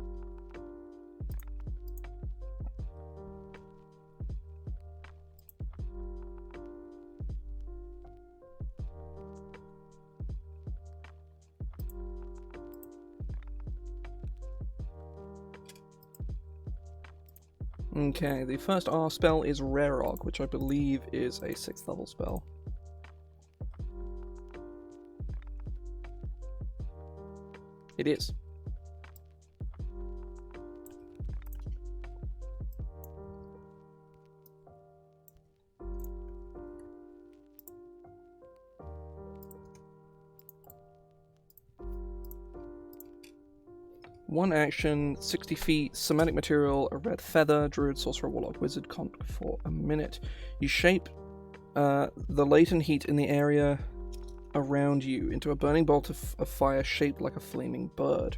[SPEAKER 1] Okay, the first R spell is Rarog, which I believe is a 6th level spell. It is. One action, 60 feet, somatic material, a red feather, druid, sorcerer, warlock, wizard, conk for a minute. You shape the latent heat in the area around you into a burning bolt of fire shaped like a flaming bird.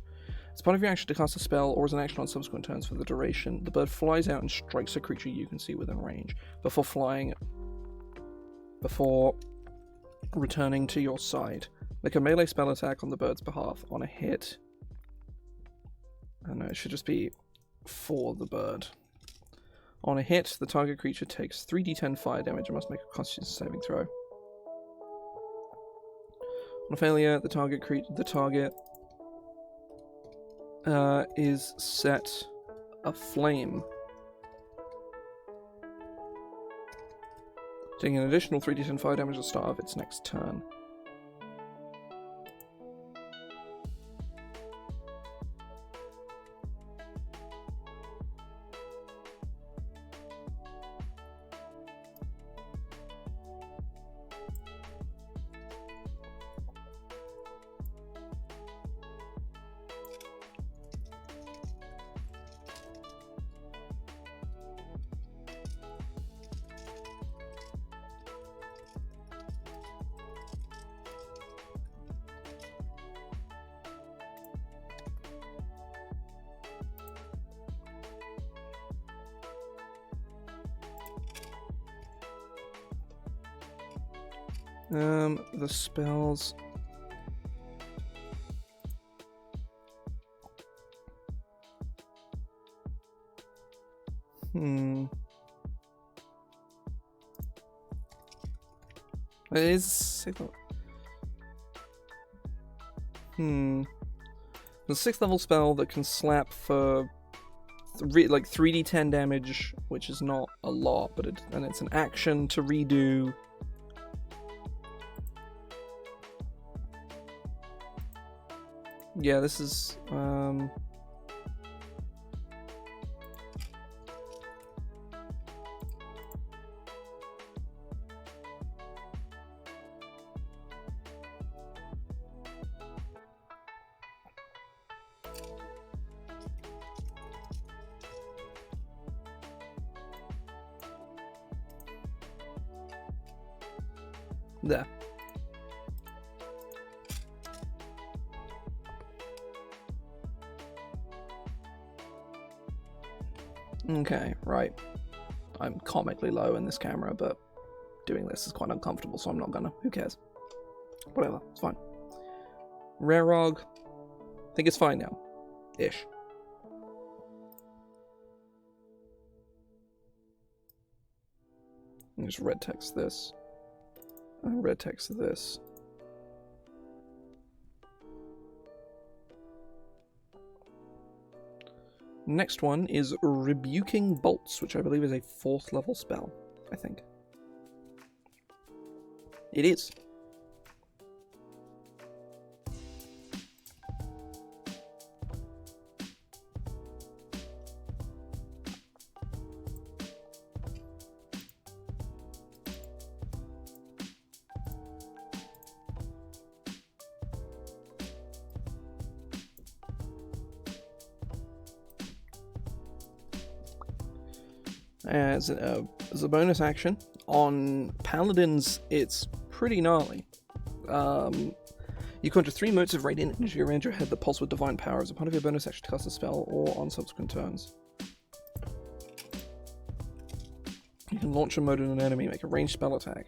[SPEAKER 1] As part of your action to cast a spell, or as an action on subsequent turns for the duration, the bird flies out and strikes a creature you can see within range, before returning to your side. Make a melee spell attack on the bird's behalf. On a hit, I don't know, it should just be for the bird. On a hit, the target creature takes 3d10 fire damage and must make a Constitution saving throw. On a failure, the target is set aflame, taking an additional 3d10 fire damage at the start of its next turn. The spells. It is the 6th level spell that can slap for like 3d10 damage, which is not a lot, but and it's an action to redo. Yeah, this is there. Okay, right. I'm comically low in this camera, but doing this is quite uncomfortable, so I'm not gonna. Who cares? Whatever, it's fine. Rare Rog. I think it's fine now. Ish. Just red text this. Red text this. Next one is Rebuking Bolts, which I believe is a 4th level spell, I think. It is. As a bonus action, on Paladins, it's pretty gnarly. You conjure 3 motes of radiant energy around your head that pulse with divine power as a part of your bonus action to cast a spell or on subsequent turns. You can launch a mote at an enemy, make a ranged spell attack.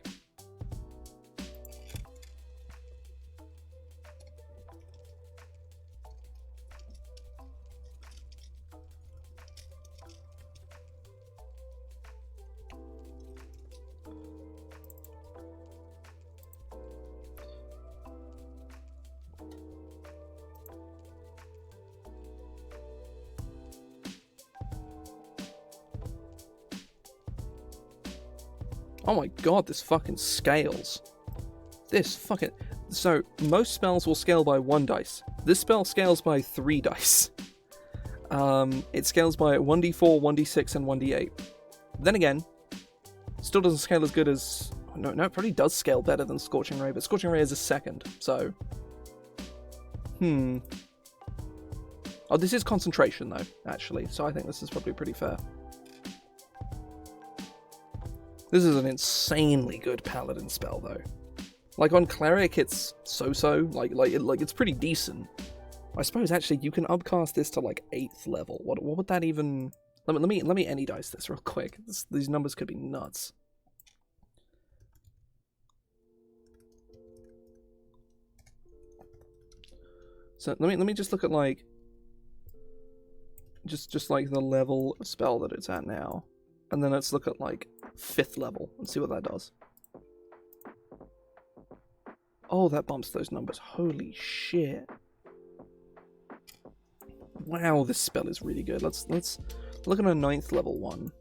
[SPEAKER 1] Oh my god, this fucking scales. This fucking... So, most spells will scale by 1 dice. This spell scales by 3 dice. It scales by 1d4, 1d6, and 1d8. Then again, still doesn't scale as good as... No, it probably does scale better than Scorching Ray, but Scorching Ray is a 2nd, so... Oh, this is concentration, though, actually, so I think this is probably pretty fair. This is an insanely good paladin spell, though. Like, on cleric, it's so-so. Like it's pretty decent. I suppose, actually, you can upcast this to, like, 8th level. What would that even... Let me any dice this real quick. These numbers could be nuts. So, let me just look at, like... Just like, the level of spell that it's at now. And then let's look at, like, 5th level and see what that does. Oh, that bumps those numbers. Holy shit. Wow, this spell is really good. Let's look at a 9th level one.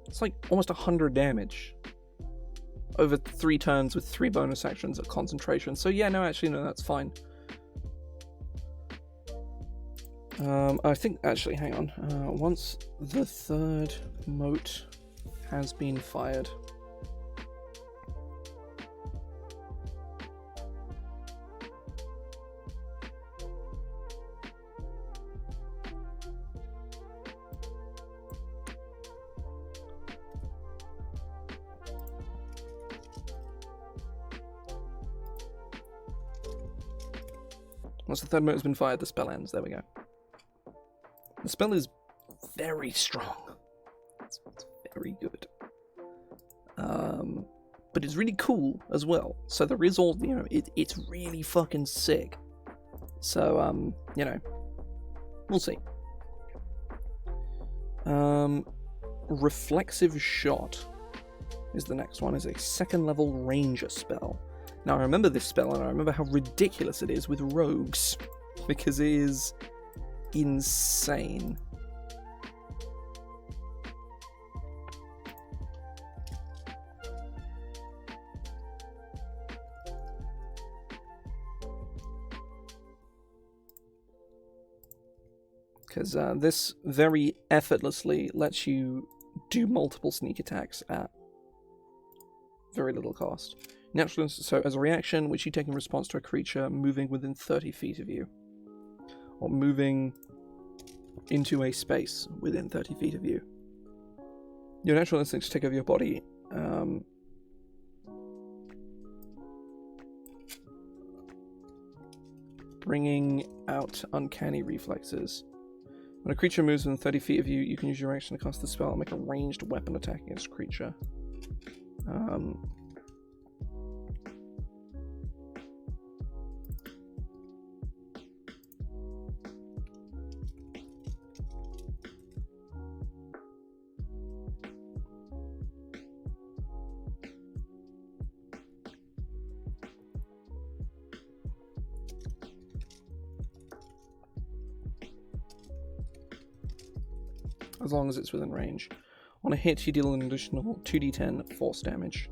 [SPEAKER 1] It's like almost 100 damage. Over 3 turns with 3 bonus actions at concentration. So yeah, no, actually, no, that's fine. I think, actually, hang on. Once the 3rd mote has been fired. Once the 3rd mote has been fired, the spell ends. There we go. The spell is very strong. It's very good. But it's really cool as well. So there is all, you know, it's really fucking sick. So, you know, we'll see. Reflexive Shot is the next one. Is a 2nd level ranger spell. Now I remember this spell, and I remember how ridiculous it is with rogues, because it is insane. Because this very effortlessly lets you do multiple sneak attacks at very little cost. Natural, so as a reaction, which you take in response to a creature moving within 30 feet of you, or moving into a space within 30 feet of you. Your natural instincts take over your body. Bringing out uncanny reflexes. When a creature moves within 30 feet of you, you can use your action to cast the spell and make a ranged weapon attack against a creature. As long as it's within range. On a hit, you deal an additional 2d10 force damage.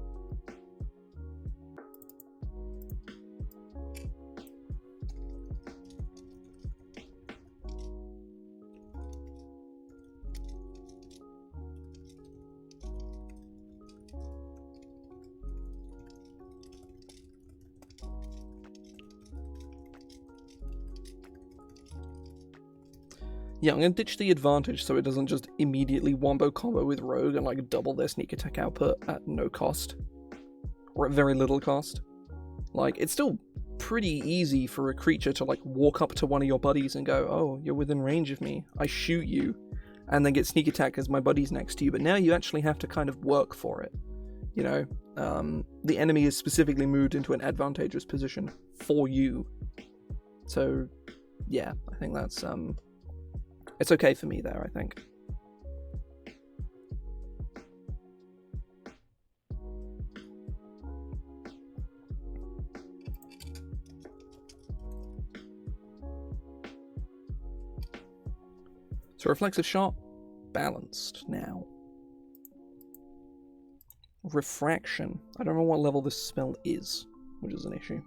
[SPEAKER 1] Yeah, I'm going to ditch the advantage so it doesn't just immediately wombo combo with Rogue and like double their sneak attack output at no cost. Or at very little cost. Like, it's still pretty easy for a creature to like walk up to one of your buddies and go, oh, you're within range of me, I shoot you, and then get sneak attack as my buddy's next to you, but now you actually have to kind of work for it. You know, the enemy is specifically moved into an advantageous position for you. So, yeah, I think that's, it's okay for me there, I think. So Reflexive Shot, balanced now. Refraction. I don't know what level this spell is, which is an issue.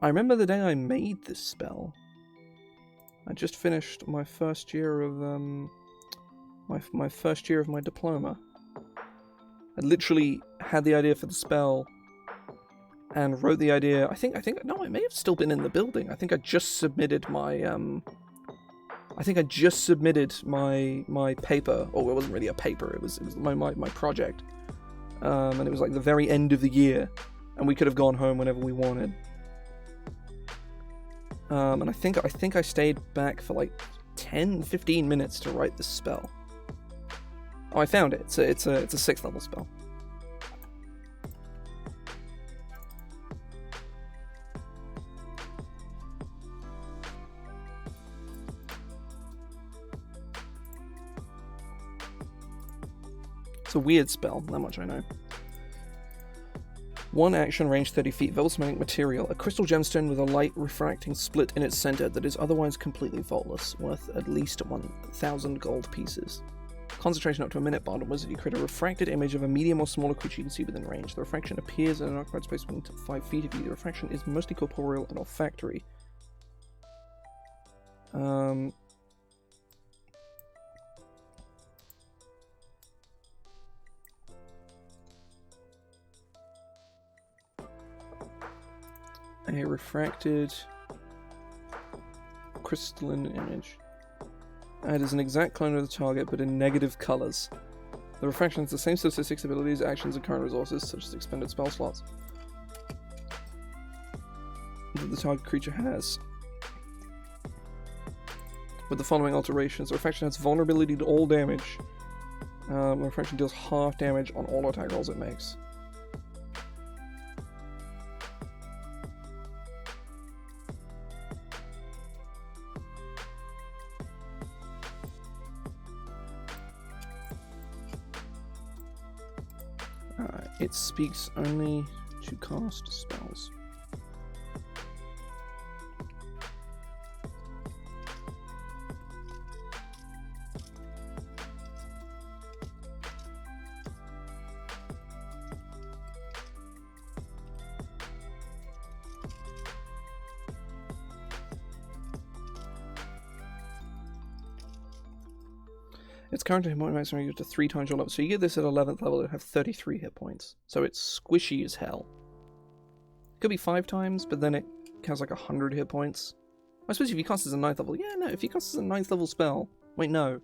[SPEAKER 1] I remember the day I made this spell. I just finished my first year of my first year of my diploma. I literally had the idea for the spell and wrote the idea. I think no, I may have still been in the building. I think I just submitted my my paper, or it wasn't really a paper. It was my project, and it was like the very end of the year, and we could have gone home whenever we wanted. And I think I stayed back for like 10-15 minutes to write this spell. Oh, I found it. It's a 6th level spell. It's a weird spell, that much I know. 1 action, range 30 feet, velvet material, a crystal gemstone with a light refracting split in its center that is otherwise completely faultless, worth at least 1,000 gold pieces. Concentration up to a minute, bond and wizard, you create a refracted image of a medium or smaller creature you can see within range. The refraction appears in an occupied space within 5 feet of you. The refraction is mostly corporeal and olfactory. A refracted crystalline image. It is an exact clone of the target, but in negative colors. The refraction has the same statistics, abilities, actions, and current resources, such as expended spell slots, that the target creature has. With the following alterations: the refraction has vulnerability to all damage, Reflection deals half damage on all attack rolls it makes. It speaks only to cast spells. Its current hit point maximum equal to 3 times your level. So you get this at 11th level, it'll have 33 hit points. So it's squishy as hell. Could be 5 times, but then it has like 100 hit points. I suppose if you cast as a 9th level, yeah, no, if you cast as a 9th level spell, wait, no.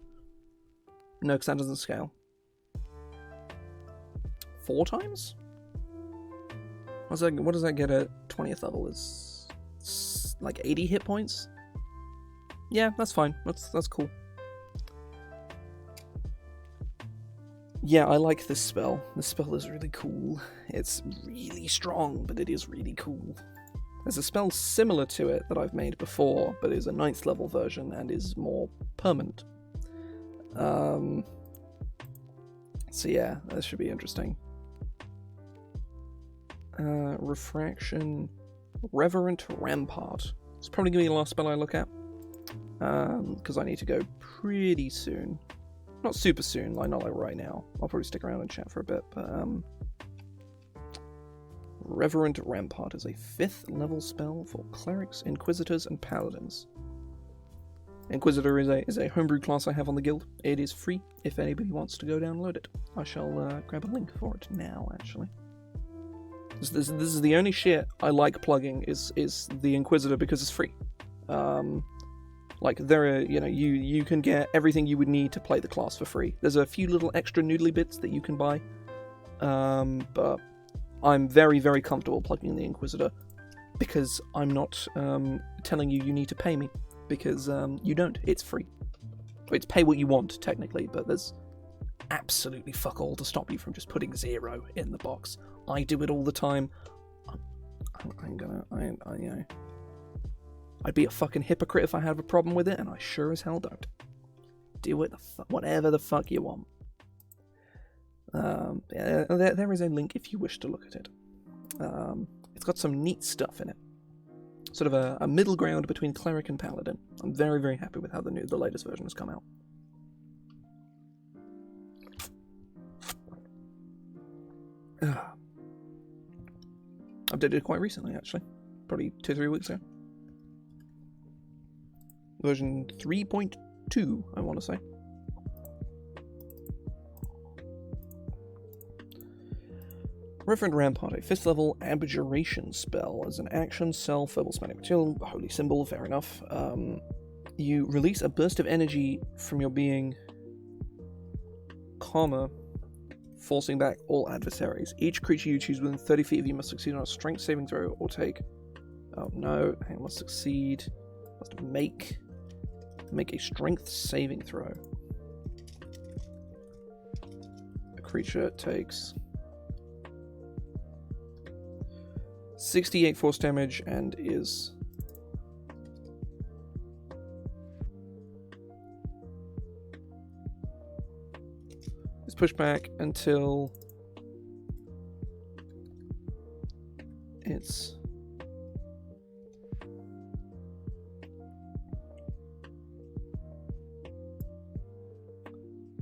[SPEAKER 1] No, because that doesn't scale. 4 times? What does that get at 20th level? It's like 80 hit points? Yeah, that's fine. That's cool. Yeah, I like this spell. This spell is really cool. It's really strong, but it is really cool. There's a spell similar to it that I've made before, but is a 9th level version and is more permanent. So yeah, this should be interesting. Refraction, Reverent Rampart. It's probably going to be the last spell I look at, because I need to go pretty soon. Not super soon, like not like right now. I'll probably stick around and chat for a bit, but Reverent Rampart is a 5th level spell for clerics, inquisitors, and paladins. Inquisitor is a homebrew class I have on the guild. It is free if anybody wants to go download it. I shall grab a link for it now, actually. This is the only shit I like plugging is the Inquisitor because it's free. Like, there are, you can get everything you would need to play the class for free. There's a few little extra noodly bits that you can buy, but I'm very, very comfortable plugging the Inquisitor because I'm not telling you need to pay me, because you don't. It's free. It's pay what you want, technically, but there's absolutely fuck all to stop you from just putting 0 in the box. I do it all the time. I'd be a fucking hypocrite if I had a problem with it, and I sure as hell don't. Do it whatever the fuck you want. There is a link if you wish to look at it. It's got some neat stuff in it. Sort of a middle ground between cleric and paladin. I'm very, very happy with how the latest version has come out. Updated it quite recently, actually. Probably 2-3 weeks ago. Version 3.2, I want to say. Reverend Rampart, a 5th level abjuration spell. As an action, sell verbal smelling material, holy symbol, fair enough. You release a burst of energy from your being, forcing back all adversaries. Each creature you choose within 30 feet of you must succeed on a strength saving throw or take... Oh no, it must succeed. Must make a strength saving throw. The creature takes 68 force damage and is pushed back until it's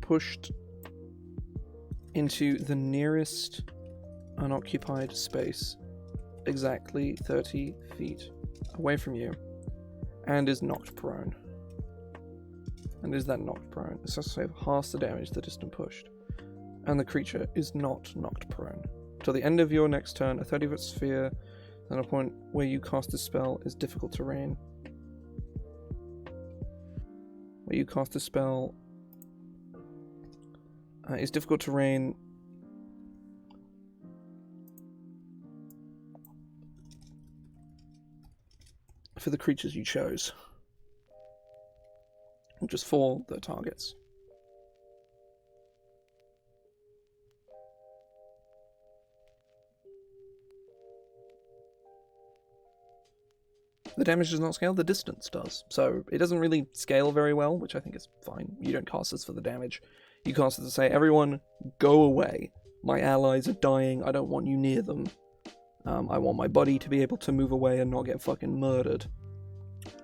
[SPEAKER 1] pushed into the nearest unoccupied space, exactly 30 feet away from you, and is knocked prone. And is then knocked prone. It's just save half the damage that has been pushed. And the creature is not knocked prone. Till the end of your next turn, a 30-foot sphere at a point where you cast a spell is difficult terrain. Where you cast a spell is difficult terrain for the creatures you chose. Just for the targets. The damage does not scale, the distance does. So it doesn't really scale very well, which I think is fine. You don't cast this for the damage. You cast it to say, everyone, go away. My allies are dying, I don't want you near them. I want my buddy to be able to move away and not get fucking murdered.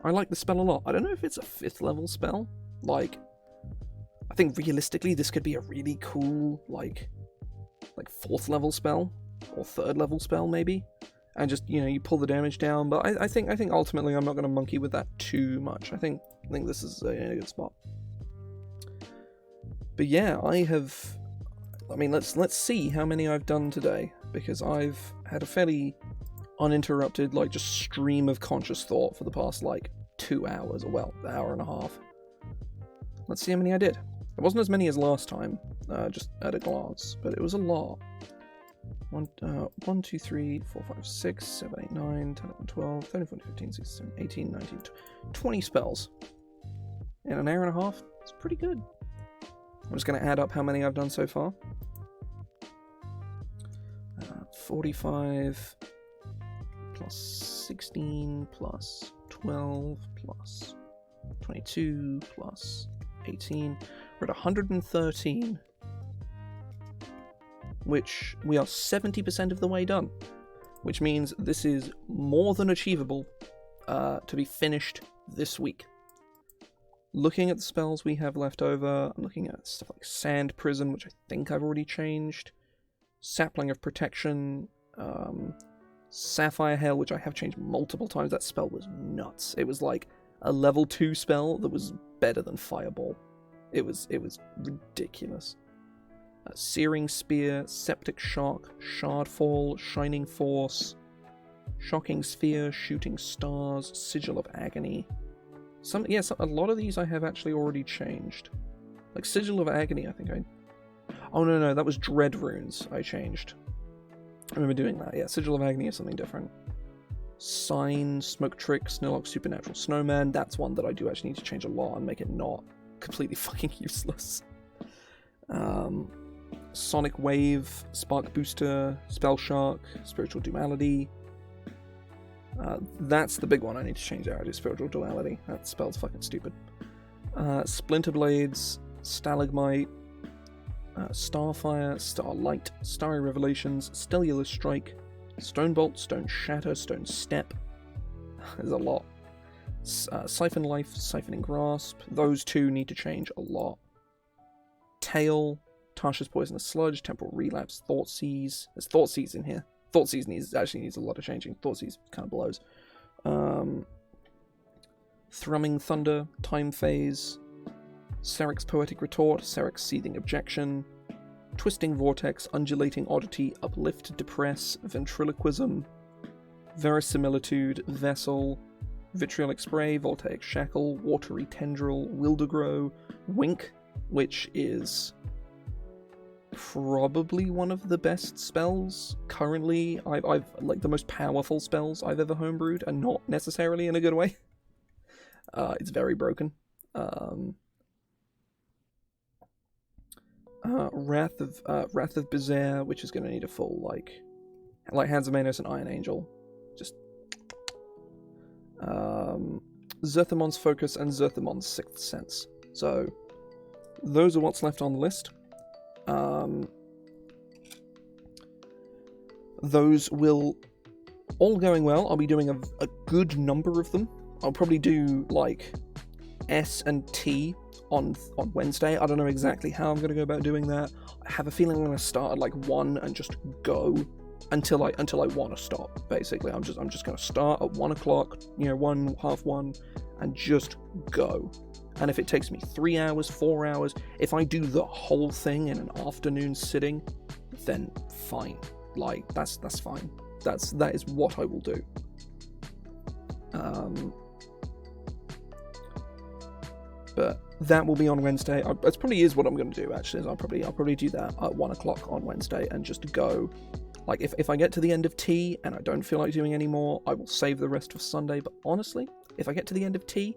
[SPEAKER 1] I like the spell a lot. I don't know if it's a 5th level spell. Like, I think realistically this could be a really cool, like 4th level spell. Or 3rd level spell, maybe. And just, you know, you pull the damage down. But I think ultimately I'm not going to monkey with that too much. I think this is a good spot. But yeah, let's see how many I've done today, because I've had a fairly uninterrupted, like, just stream of conscious thought for the past, like, 2 hours, or well, an hour and a half. Let's see how many I did. It wasn't as many as last time, just at a glance, but it was a lot. 1, 2, 3, 4, 5, 6, 7, 8, 9, 10, 11, 12, 13, 14, 15, 16, 17, 18, 19, 20 spells. In an hour and a half, it's pretty good. I'm just going to add up how many I've done so far. 45 plus 16 plus 12 plus 22 plus 18. We're at 113. Which we are 70% of the way done. Which means this is more than achievable to be finished this week. Looking at the spells we have left over, I'm looking at stuff like Sand Prison, which I think I've already changed. Sapling of Protection, Sapphire Hail, which I have changed multiple times. That spell was nuts. It was like a level 2 spell that was better than Fireball. It was ridiculous. Searing Spear, Septic Shock, Shardfall, Shining Force, Shocking Sphere, Shooting Stars, Sigil of Agony. A lot of these I have actually already changed. Like Sigil of Agony, I think oh no, that was Dread Runes I changed. I remember doing that, yeah. Sigil of Agony is something different. Sign, Smoke Trick, Snowlock, Supernatural Snowman, that's one that I do actually need to change a lot and make it not completely fucking useless. Sonic Wave, Spark Booster, Spell Shark, Spiritual Duality. That's the big one I need to change out, is Spiritual Duality. That spell's fucking stupid. Splinter Blades, Stalagmite, Starfire, Starlight, Starry Revelations, Stellular Strike, Stone Bolt, Stone Shatter, Stone Step. There's a lot. Siphon Life, Siphoning Grasp. Those two need to change a lot. Tail, Tasha's Poisonous Sludge, Temporal Relapse, Thoughtseize. There's Thoughtseize in here. Thoughtseize actually needs a lot of changing. Thoughtseize kind of blows. Thrumming Thunder, Time Phase, Seric's Poetic Retort, Seric's Seething Objection, Twisting Vortex, Undulating Oddity, Uplift, Depress, Ventriloquism, Verisimilitude, Vessel, Vitriolic Spray, Voltaic Shackle, Watery Tendril, Wildergrow, Wink, which is probably one of the best spells currently. I've like the most powerful spells I've ever homebrewed, and not necessarily in a good way. It's very broken. Wrath of Bezair, which is going to need a full like Hands of Manos and Iron Angel. Just Zerthimon's Focus and Zerthimon's Sixth Sense. So those are what's left on the list. Those will, all going well, I'll be doing a good number of them. I'll probably do like S and T on Wednesday. I don't know exactly how I'm going to go about doing that. I have a feeling I'm going to start at like 1 and just go until I want to stop. Basically, I'm just going to start at 1 o'clock, 1, half 1, and just go. And if it takes me 3 hours, 4 hours, if I do the whole thing in an afternoon sitting, then fine. Like, that's fine. That is what I will do. But that will be on Wednesday. That probably is what I'm going to do, actually. Is I'll probably do that at 1 o'clock on Wednesday and just go. Like, if I get to the end of T and I don't feel like doing any more, I will save the rest for Sunday. But honestly, if I get to the end of T,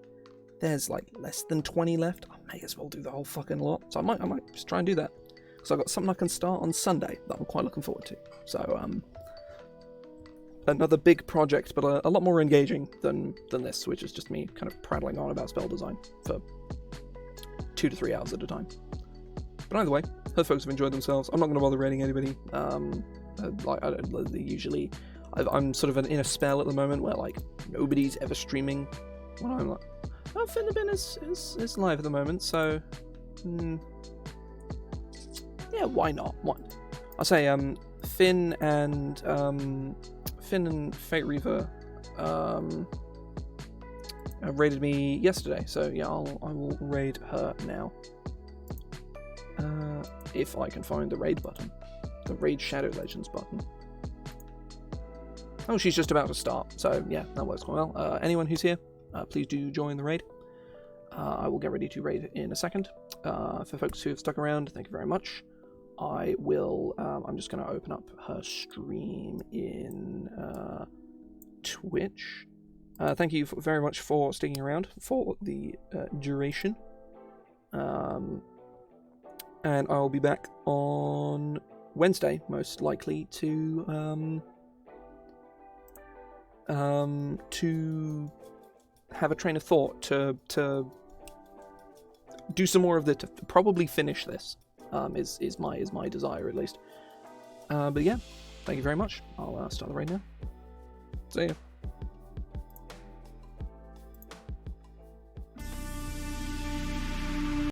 [SPEAKER 1] there's like less than 20 left, I may as well do the whole fucking lot. So I might just try and do that. So I've got something I can start on Sunday that I'm quite looking forward to. So another big project, but a lot more engaging than this, which is just me kind of prattling on about spell design for 2 to 3 hours at a time. But either way, hope folks have enjoyed themselves. I'm not going to bother rating anybody. Like I don't usually. I'm sort of in a spell at the moment where like nobody's ever streaming. When I'm like, oh, Finnerbin is live at the moment, so yeah, why not? Why? I'll say Finn and Fate Reaver raided me yesterday, so yeah, I will raid her now. If I can find the raid button. The Raid Shadow Legends button. Oh, she's just about to start, so yeah, that works quite well. Anyone who's here, please do join the raid. I will get ready to raid in a second. For folks who have stuck around, thank you very much. I will, I'm just going to open up her stream in Twitch. Thank you very much for sticking around for the duration. And I'll be back on Wednesday, most likely, to have a train of thought, to do some more of to probably finish this, is my desire, at least. But yeah, thank you very much. I'll start the raid now. See ya.